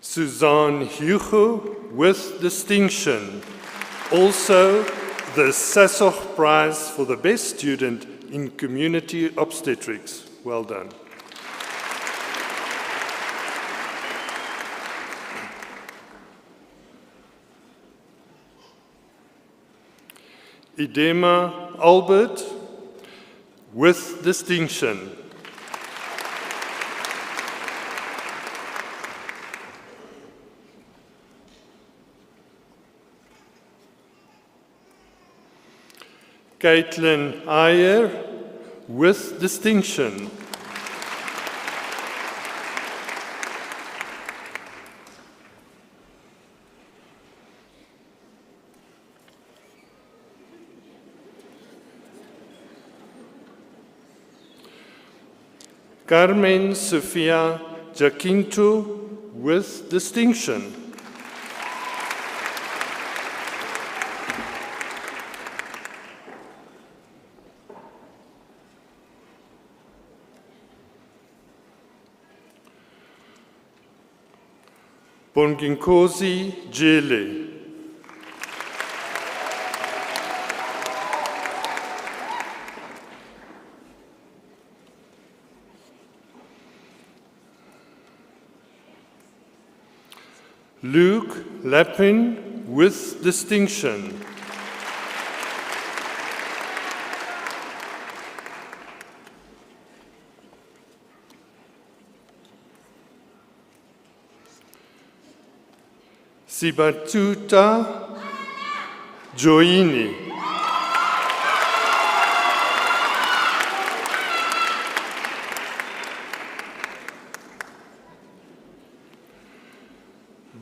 Suzanne Hugo, with distinction. Also, the SASOG Prize for the Best Student in Community Obstetrics. Well done. Idema Albert, with distinction. Caitlin Ayer, with distinction. Carmen Sofia Jacinto, with distinction. Bonginkosi Jele. Luke Lappin, with distinction. Sibatuta Joini.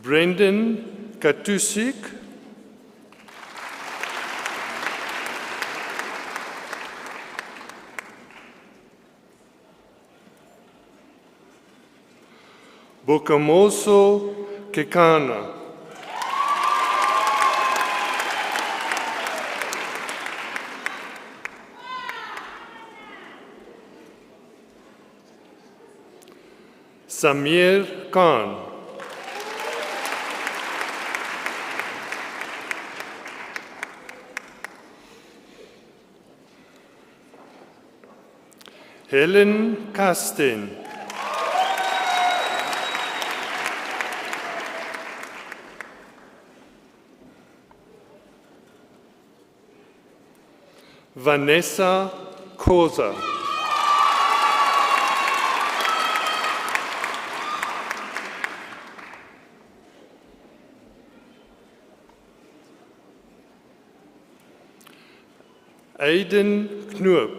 Brendan Katusik. Bokamoso Kekana. Samir Khan. Helen Kasten. Vanessa Koza. Aiden Knoop.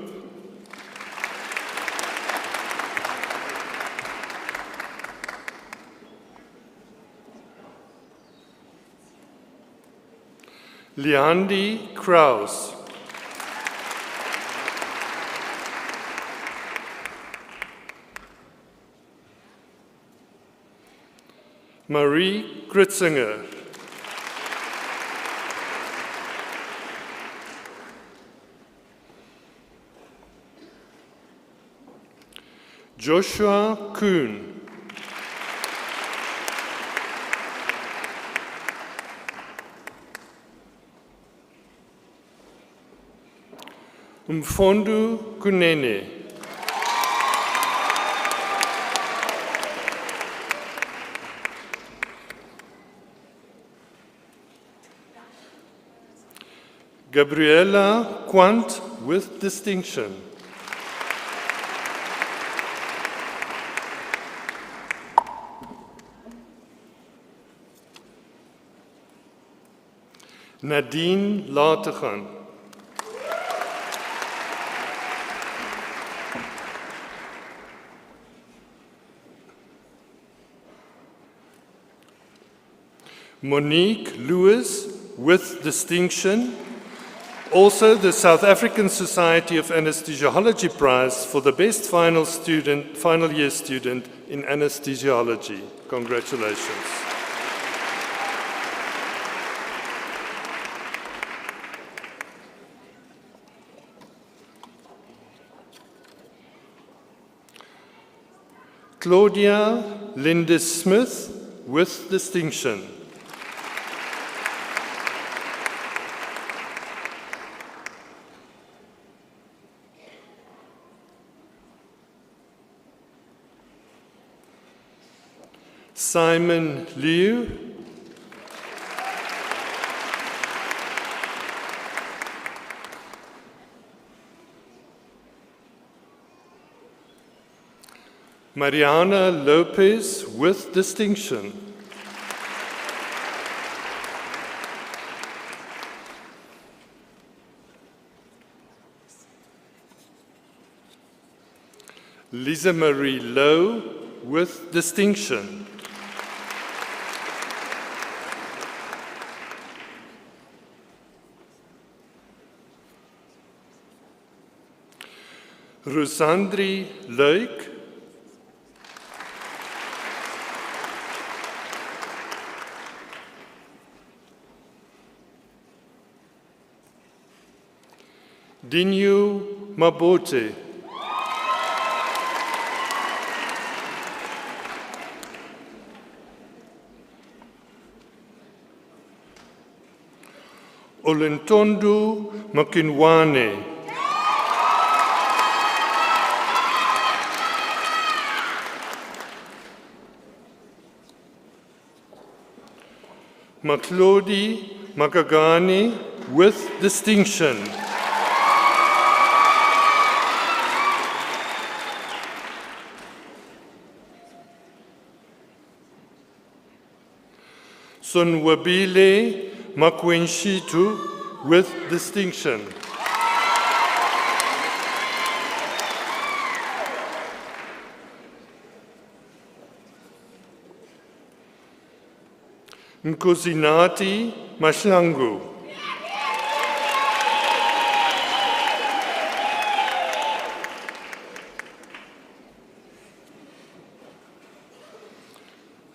Leandi Kraus. Marie Gritzinger. Joshua Kuhn. Mfondu Kunene. Gabriela Quant, with distinction. Nadine Lategan. Monique Lewis, with distinction. Also the South African Society of Anesthesiology Prize for the best final year student in anesthesiology. Congratulations. Claudia Lindis Smith, with distinction. Simon Liu, Mariana Lopez with distinction. Lisa Marie Lowe with distinction. Rosandri Luik, Dinyu Mabote, Olentondo Makinwane, Maklodi Makagani with distinction. Sonwabile Makwenshitu with distinction. Nkosinati Mashlangu.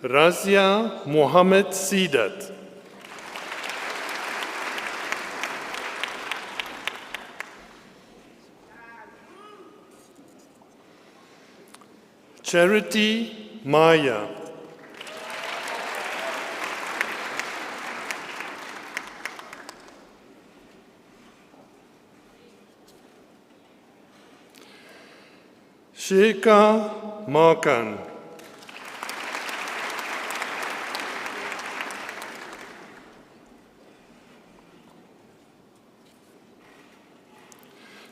Razia Mohammed Sidat. Charity Maya. Sheka Markan.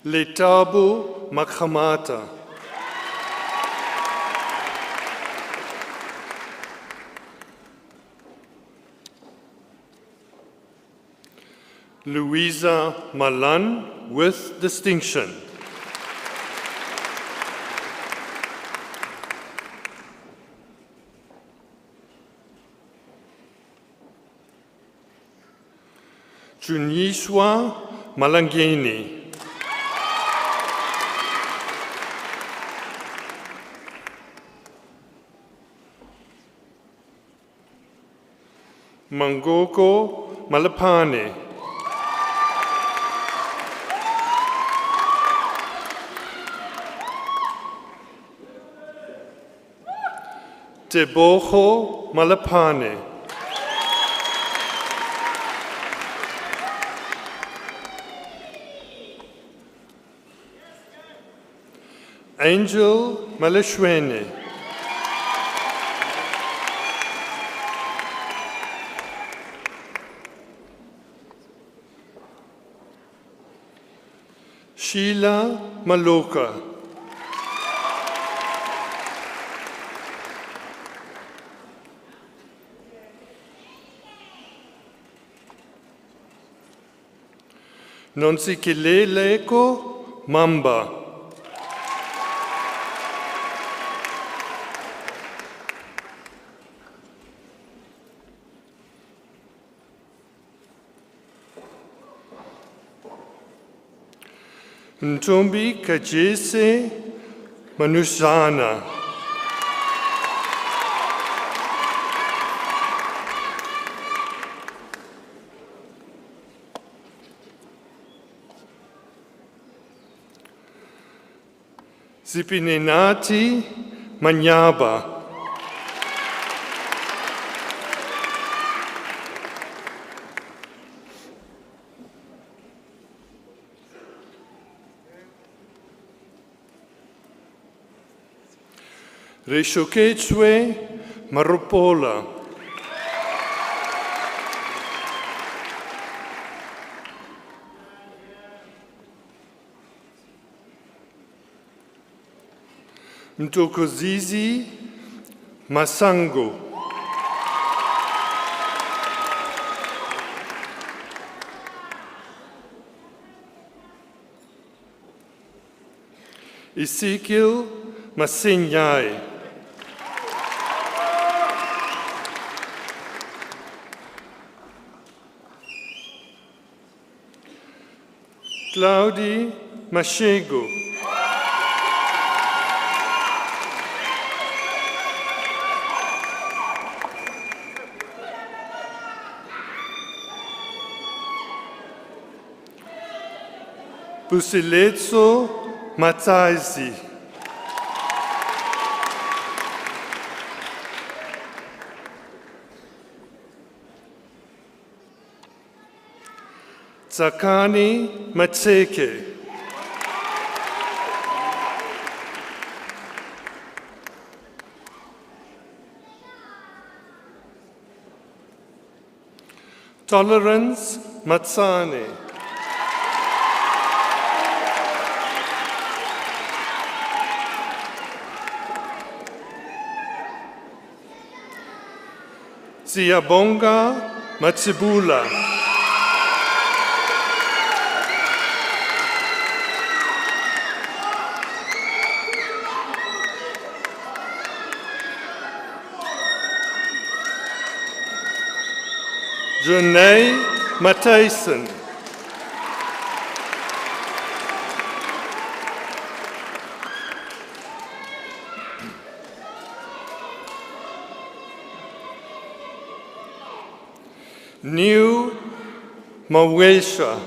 Letabo Makhamata. Louisa Malan with distinction. Juniswa Malangeni. Mangoko Malapane. Teboho Malapane. Angel Malashwene. Sheila Maloka. Nonsikileleko Mamba. Ntombi Kajese Manusana. Zipinenati Manyaba. Reshokechwe Maropola. Mtokozizi Masango. Ezekiel Masenyai. Claudie Mashego. Busiletso Matsaisi. Zakani Matseke. Tolerance Matsane. Siyabonga Matsibula. Janae Matthijssen. New Mawesha.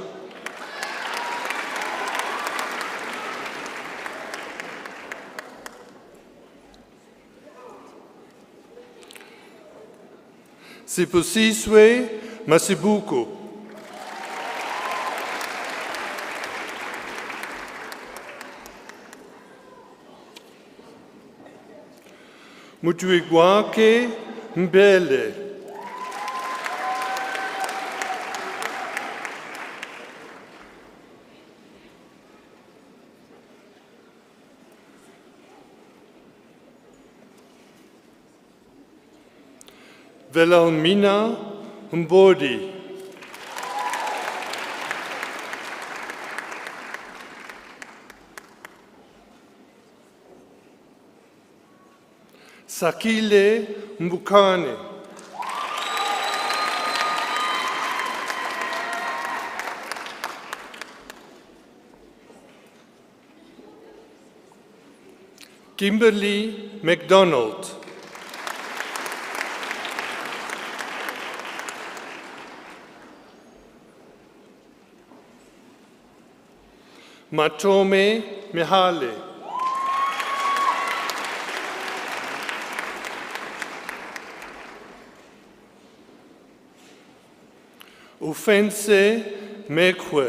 Sipusiswe Masibuko. Mutuigwake Mbele. Wilhelmina Mbodi. Sakile Mbukane. Kimberly McDonald. Matome Mihale. Ufense Mekwe.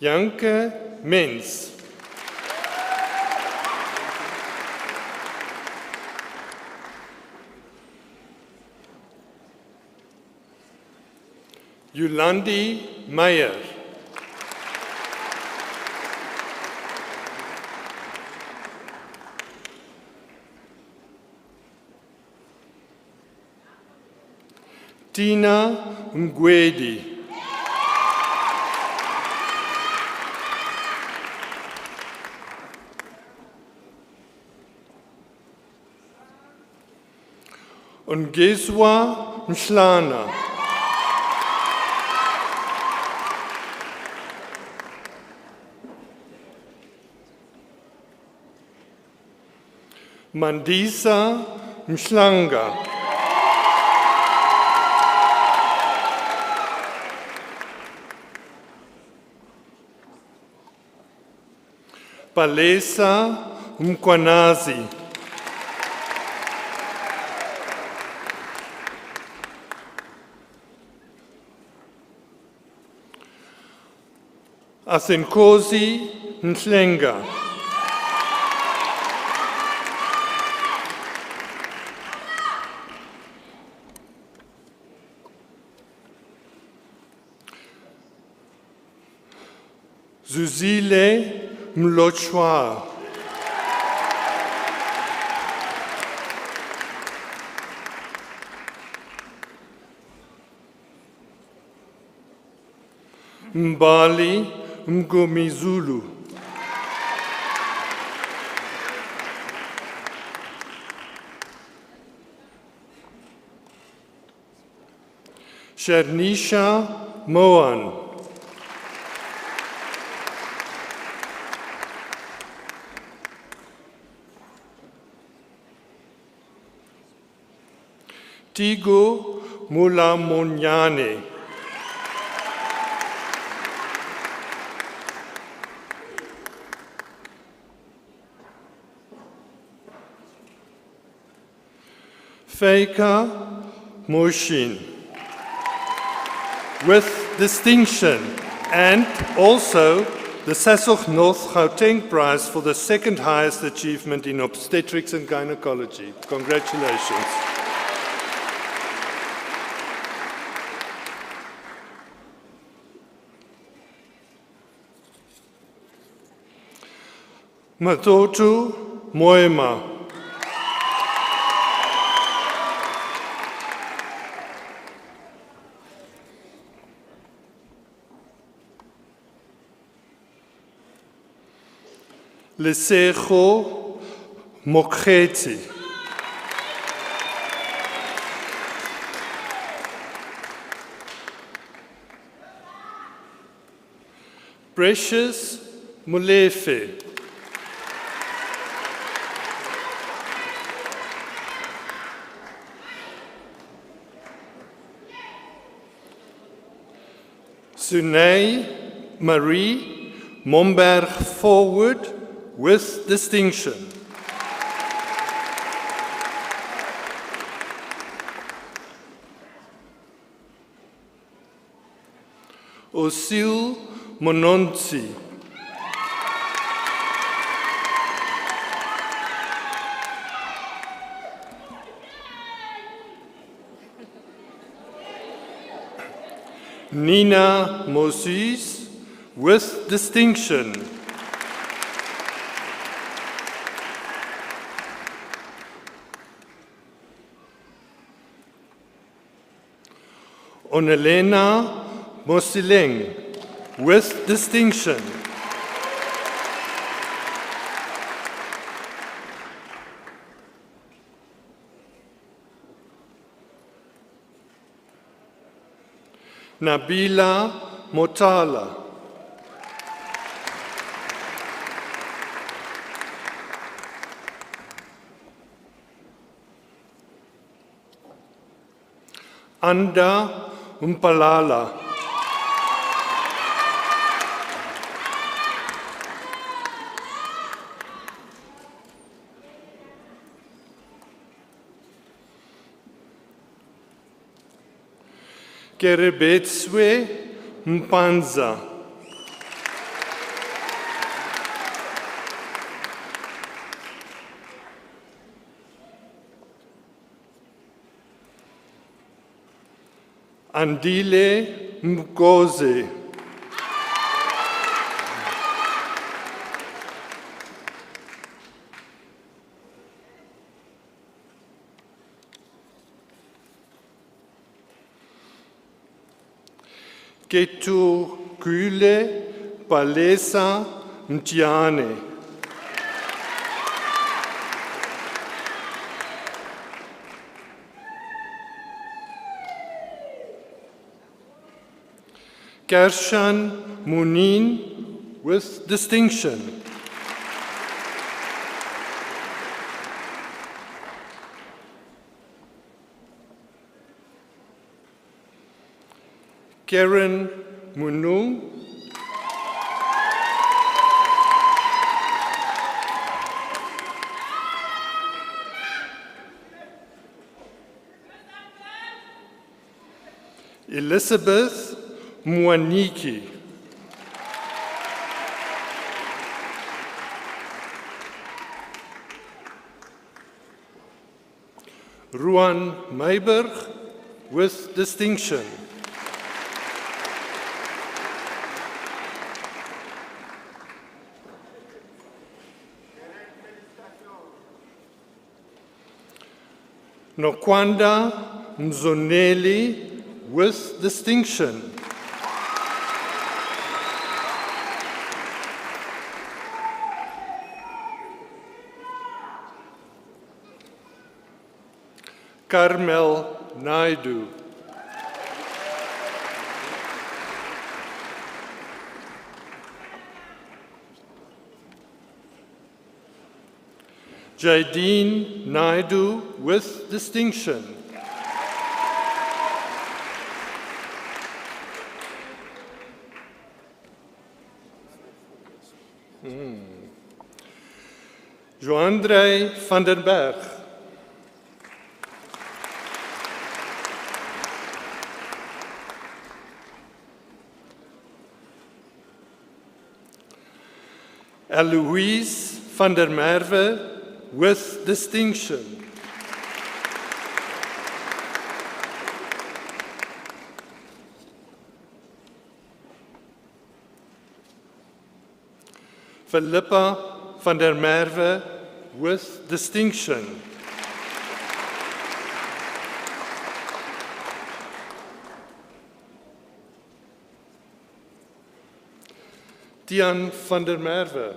Janke Mens. Yulandi Meyer. Tina Mgwedi. Ongezwa Mhlana. Mandisa Mhlanga. Palesa Mkwanazi. Athenkosi Nhlenga. Zuzile Mlochwa. Mbali Mgomizulu. Shernisha Moan. Tigo Mulamonyane. Faika Moshin. With distinction, and also the Sassoch North Gauteng Prize for the second highest achievement in obstetrics and gynecology. Congratulations. Matotu Moema. Lesego Mokgeti. Precious Molefe. Sunay Marie Momberg Forward with distinction. Osil Mononsi. Nina Moses with distinction. Onelena Mosileng with distinction. Nabila Motala. Anda Umpalala. Kerebetswe Mpanza. Andile Mgoze. Ketu Kule Palesa Mtiane. Kershan Munin with distinction. Karen Munu. Elizabeth Mwaniki. Ruan Meiberg with distinction. Nokwanda Mzoneli with distinction. Carmel Naidu. Jadine Naidu with distinction. Joandre van den Berg. Eloise van der Merwe with distinction. Philippa van der Merwe with distinction. Tian van der Merwe.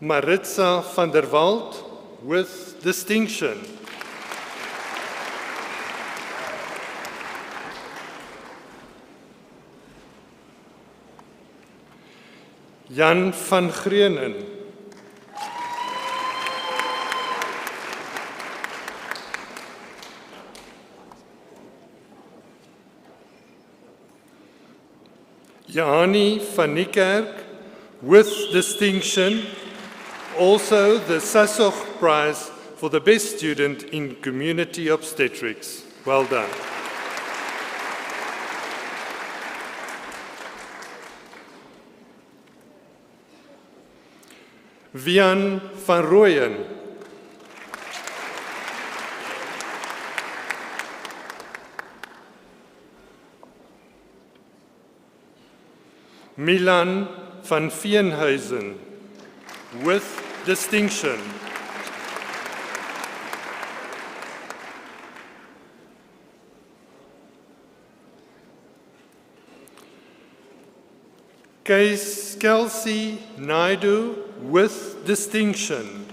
Maritza van der Walt with distinction. Jan van Greenen. Jani van Niekerk with distinction. Also the Sassoch Prize for the Best Student in Community Obstetrics. Well done. Vian van Rooyen. Milan van Veenhuizen with distinction. Kelsey Naidu with distinction.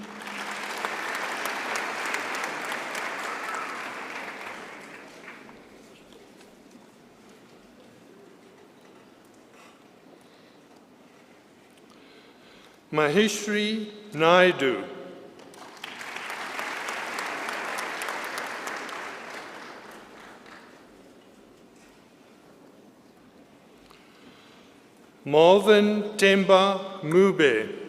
Maheshri Naidu. Marvin Temba Mube.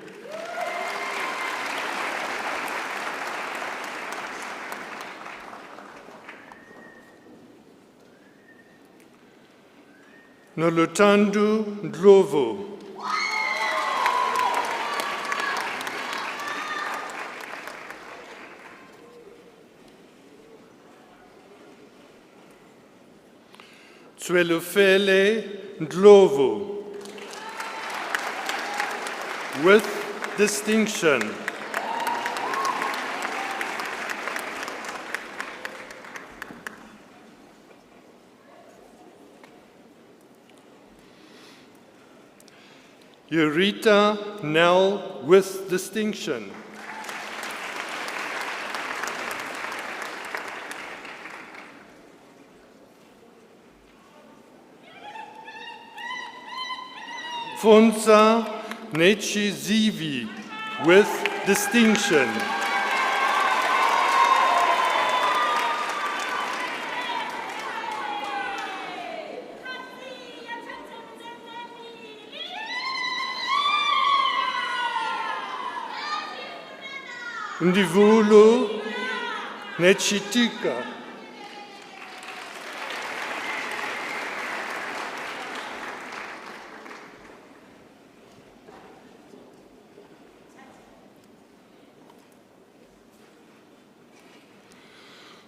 Nolutandu Ndlovu. Tswelofele Ndlovu with distinction. Eurita Nell with distinction. Fonsa Nechizivi with distinction. Ndivulu Nechitika.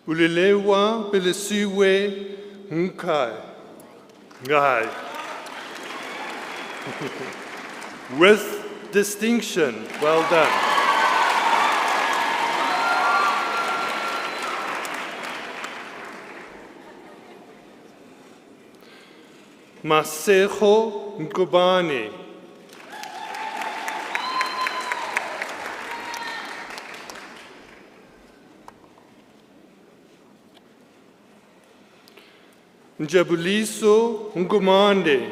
Ulilewa Bilisiwe Nkai. Ngai. With distinction. Well done. Masejo Nkobane. Njabuliso Ngumande.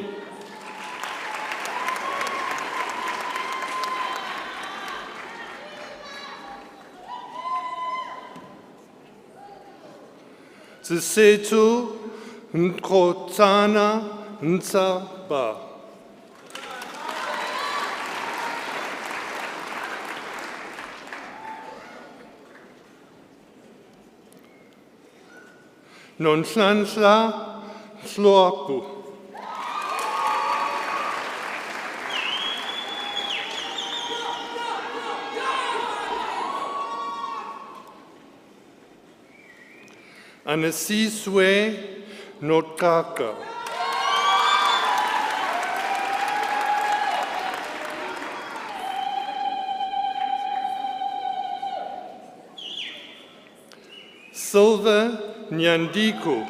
Sisetu Nkotana Nsaba. Nonhlanhla Sloapu. Anesiswe Notkaka. Silva Nyandiko.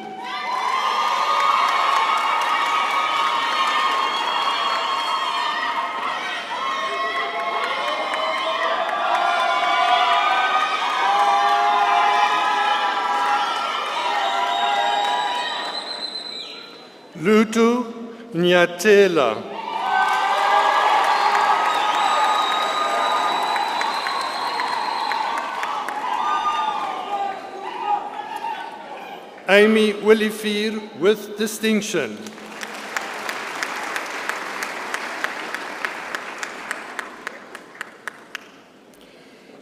Lutu Nyatela. Amy Willifeer with distinction.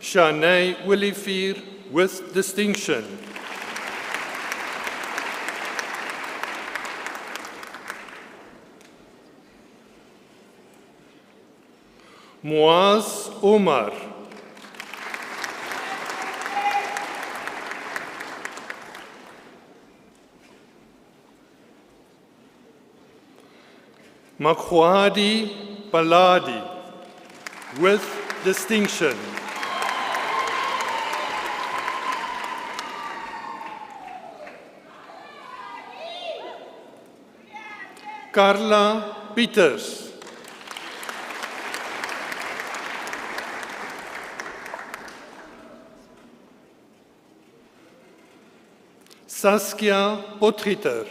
Shanae Willifeer with distinction. Muaz Omar. Makhwadi Baladi with distinction. Carla Peters. Saskia Potgieter.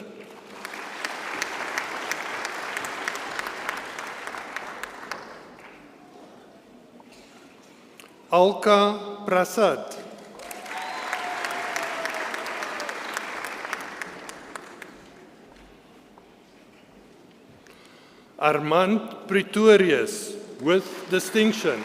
Alka Prasad. Armand Pretorius with distinction.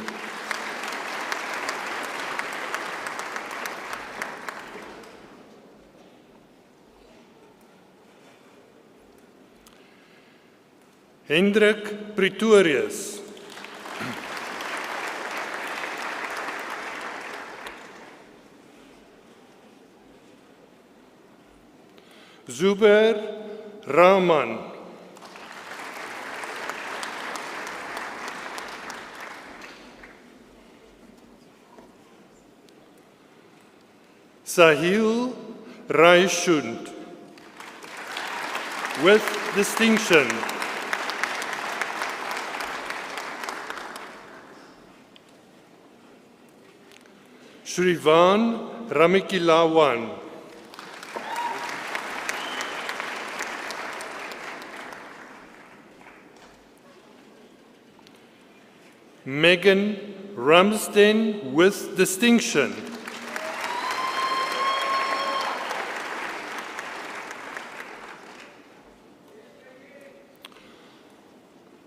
Hendrik Pretorius. Zubair Rahman. Sahil Raishund with distinction. Shrivan Ramikilawan. Megan Ramsden with distinction.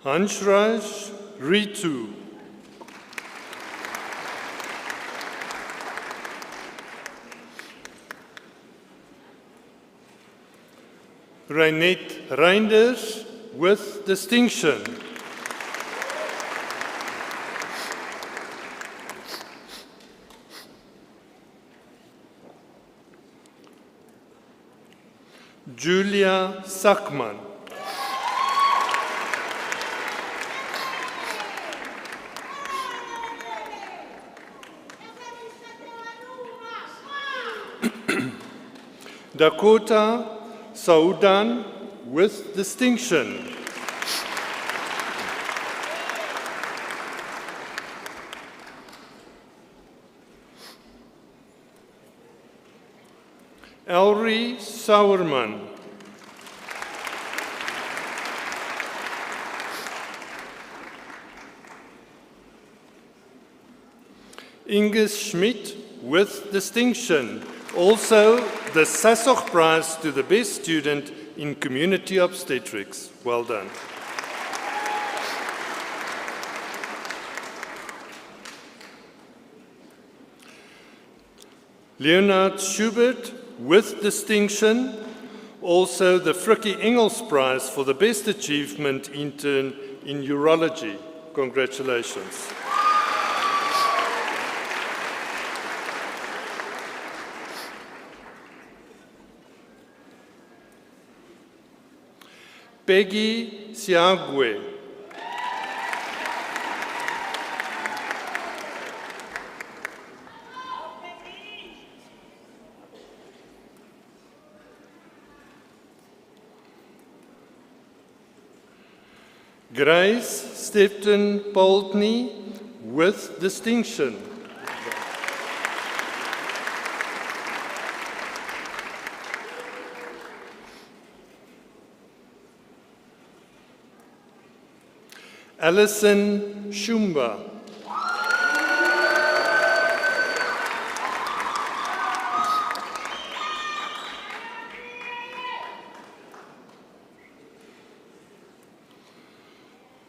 Hanshraj Ritu. Reinette Reinders with distinction. Julia Sakman. Dakota Saudan with distinction. Elrie Sauerman. Inges Schmidt with distinction. Also, the Sassoch Prize to the best student in community obstetrics. Well done. Leonard Schubert with distinction. Also, the Frikkie Engels Prize for the best achievement intern in urology. Congratulations. Peggy Siagwe. Grace Stepton Poltney with distinction. Alison Shumba.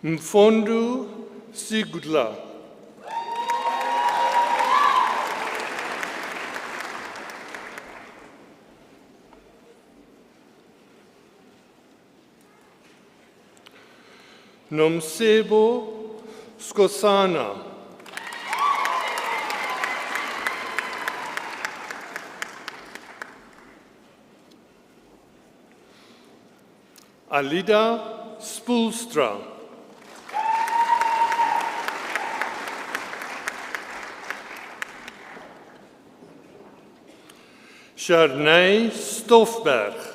Mfondu Sigudla. Nomsebo Skosana. Alida Spoelstra. Sharnay Stoffberg.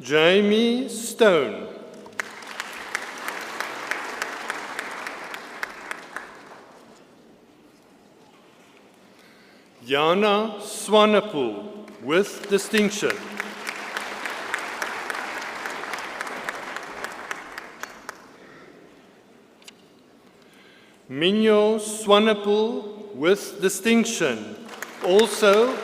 Jamie Stone. Jana Swanepoel with distinction. Minyo Swanepoel with distinction. Also,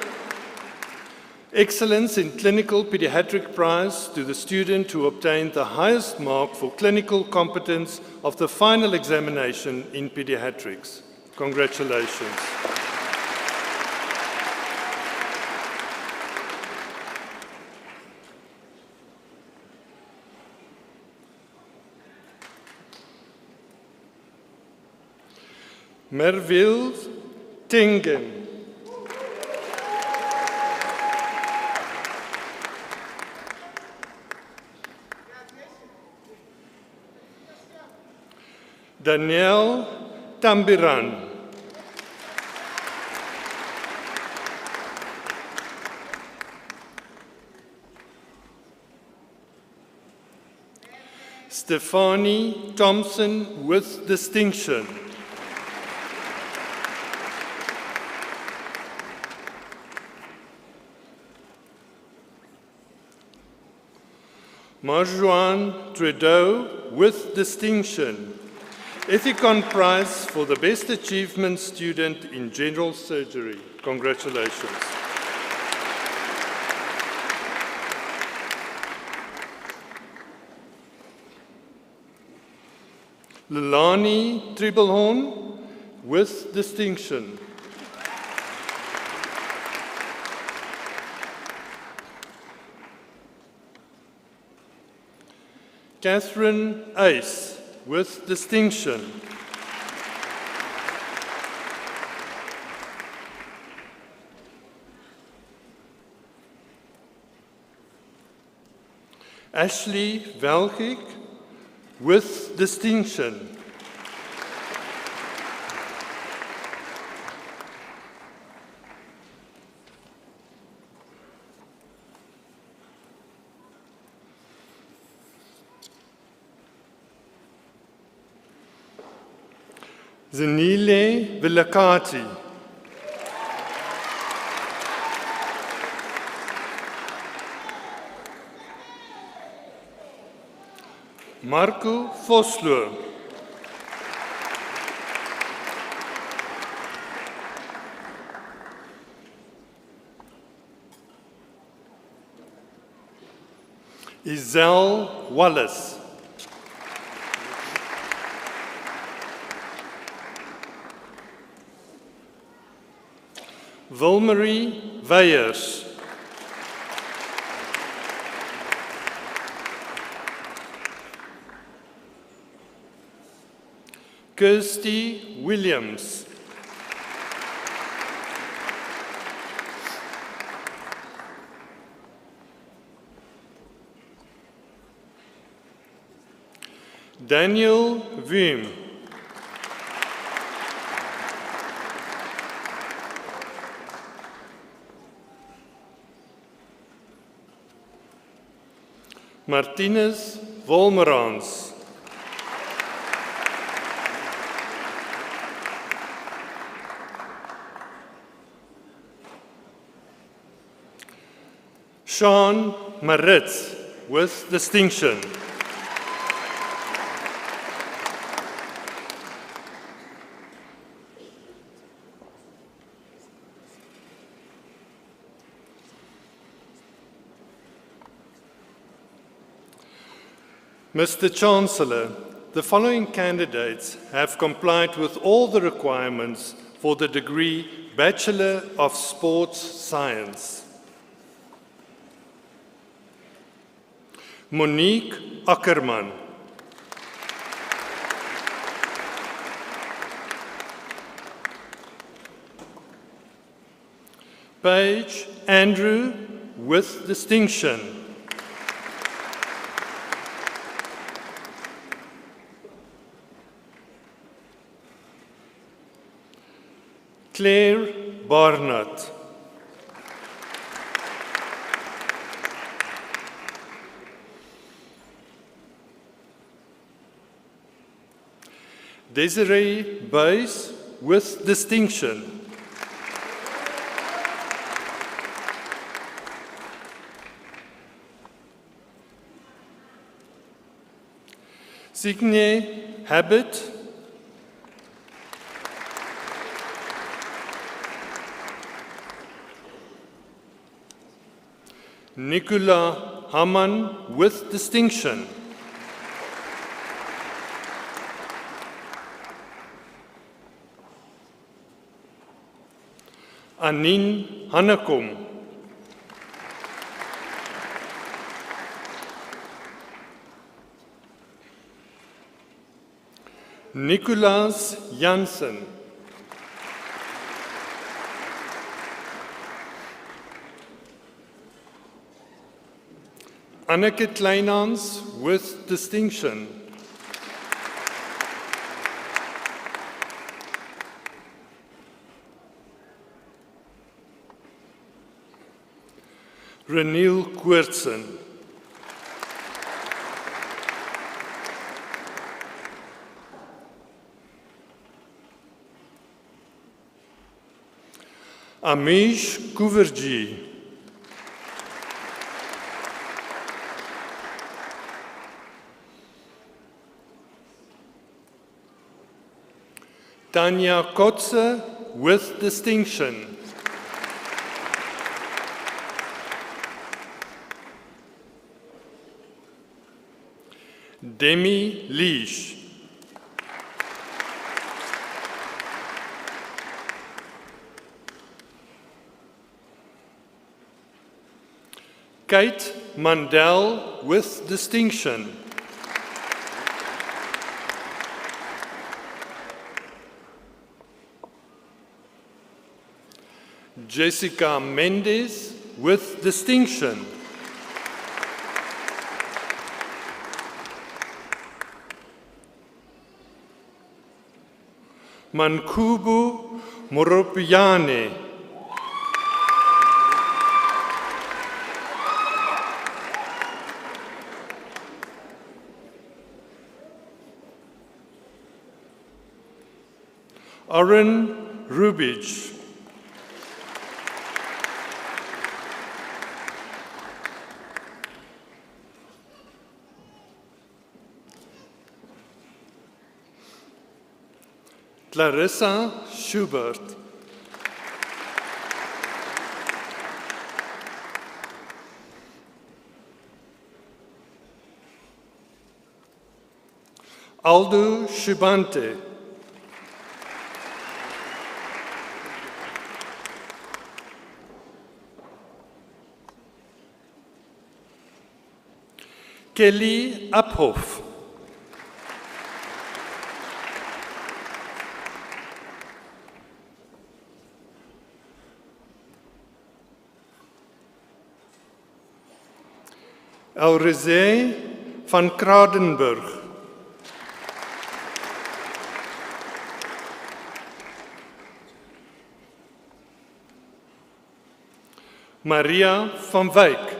Excellence in Clinical Pediatric Prize to the student who obtained the highest mark for clinical competence of the final examination in pediatrics. Congratulations. Merville Tingen. Danielle Tambiran. Stefani Thompson with distinction. Marjoan Trudeau with distinction. Ethicon Prize for the Best Achievement Student in General Surgery. Congratulations. Lilani Tribblehorn with distinction. Catherine Ace. with distinction. Ashley Velkik, with distinction. Zenile Vilakati. Marco Vosloo. Isel Wallace. Wilmarie Weyers. Kirsty Williams. Daniel Wim. Martinez Wolmerans. Sean Maritz, with distinction. Mr. Chancellor, the following candidates have complied with all the requirements for the degree Bachelor of Sports Science. Monique Ackerman. Page Andrew, with distinction. Claire Barnett. Desiree Buys, with distinction. Signe Habit. Nicola Hamann, with distinction. Anine Hannekom. Nicolaas Jansen. Anneke Kleinans, with distinction. Reniel Koortsen. Amish Kuverji. Tanya Kotze, with distinction. Demi Leash. Kate Mandel, with distinction. Jessica Mendes with distinction. Mankubu Moropiane. Oren Rubich. Clarissa Schubert. Aldo Shibante. Kelly Uphoff. Elrizé van Kradenburg. Maria van Wyk.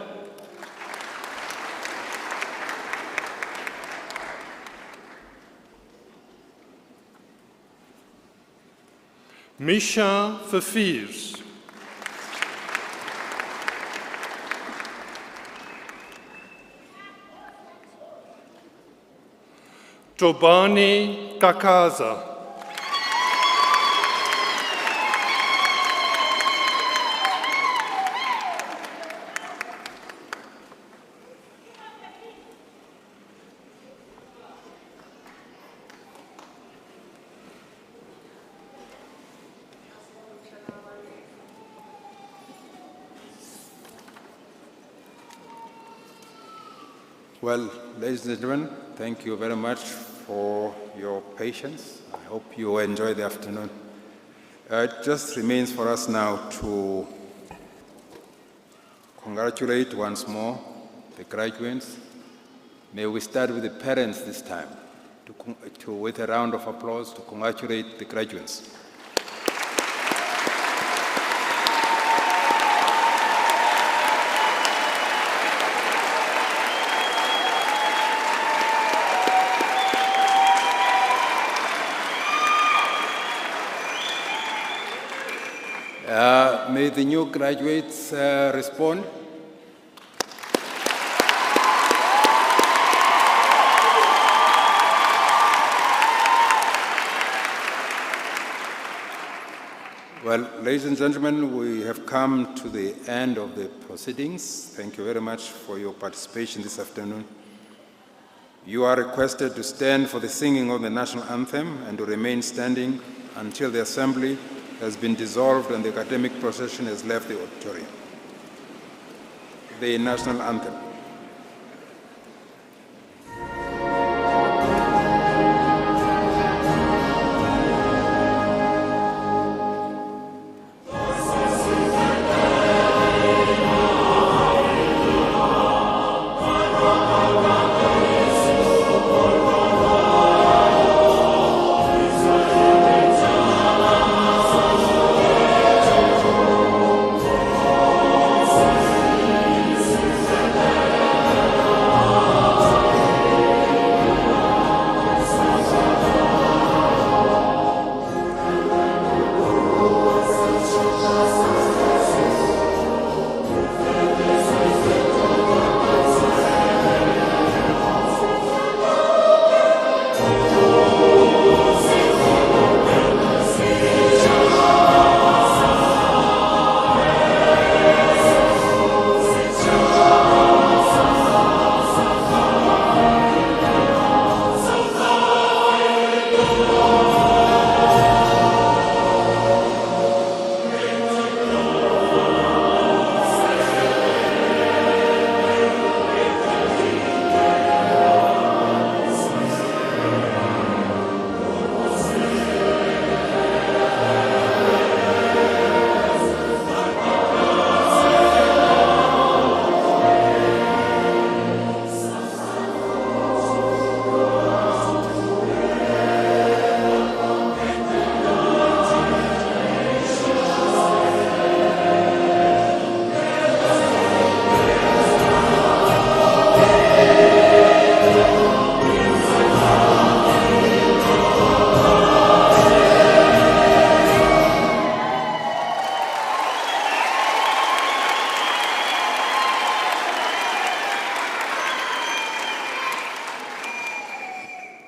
Misha Verviers. Tobani Kakaza. Well, ladies and gentlemen, thank you very much for your patience. I hope you enjoy the afternoon. It just remains for us now to congratulate once more the graduates. May we start with the parents this time, with a round of applause to congratulate the graduates. May the new graduates respond. Well, ladies and gentlemen, we have come to the end of the proceedings. Thank you very much for your participation this afternoon. You are requested to stand for the singing of the national anthem and to remain standing until the assembly has been dissolved and the academic procession has left the auditorium. The national anthem.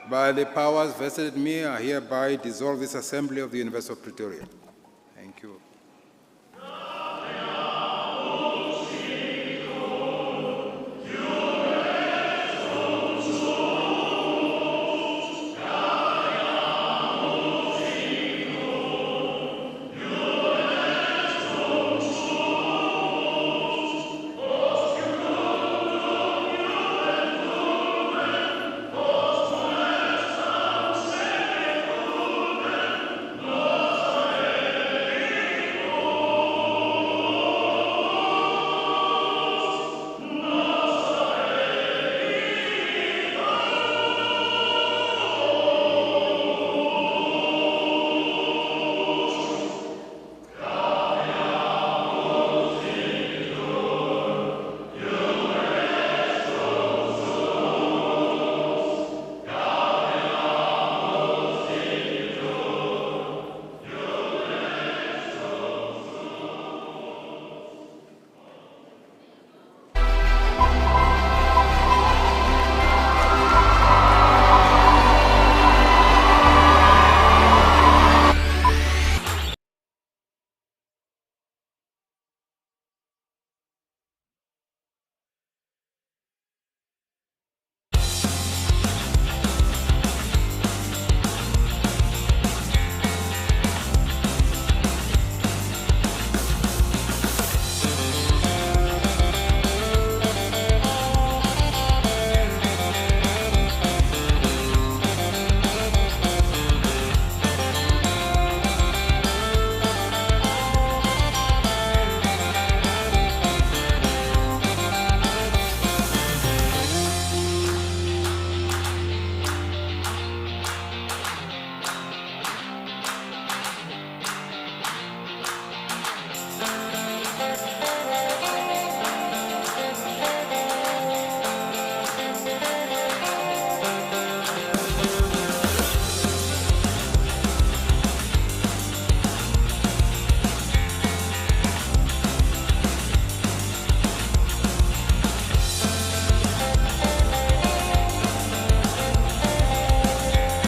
By the powers vested in me, I hereby dissolve this Assembly of the University of Pretoria. Thank you.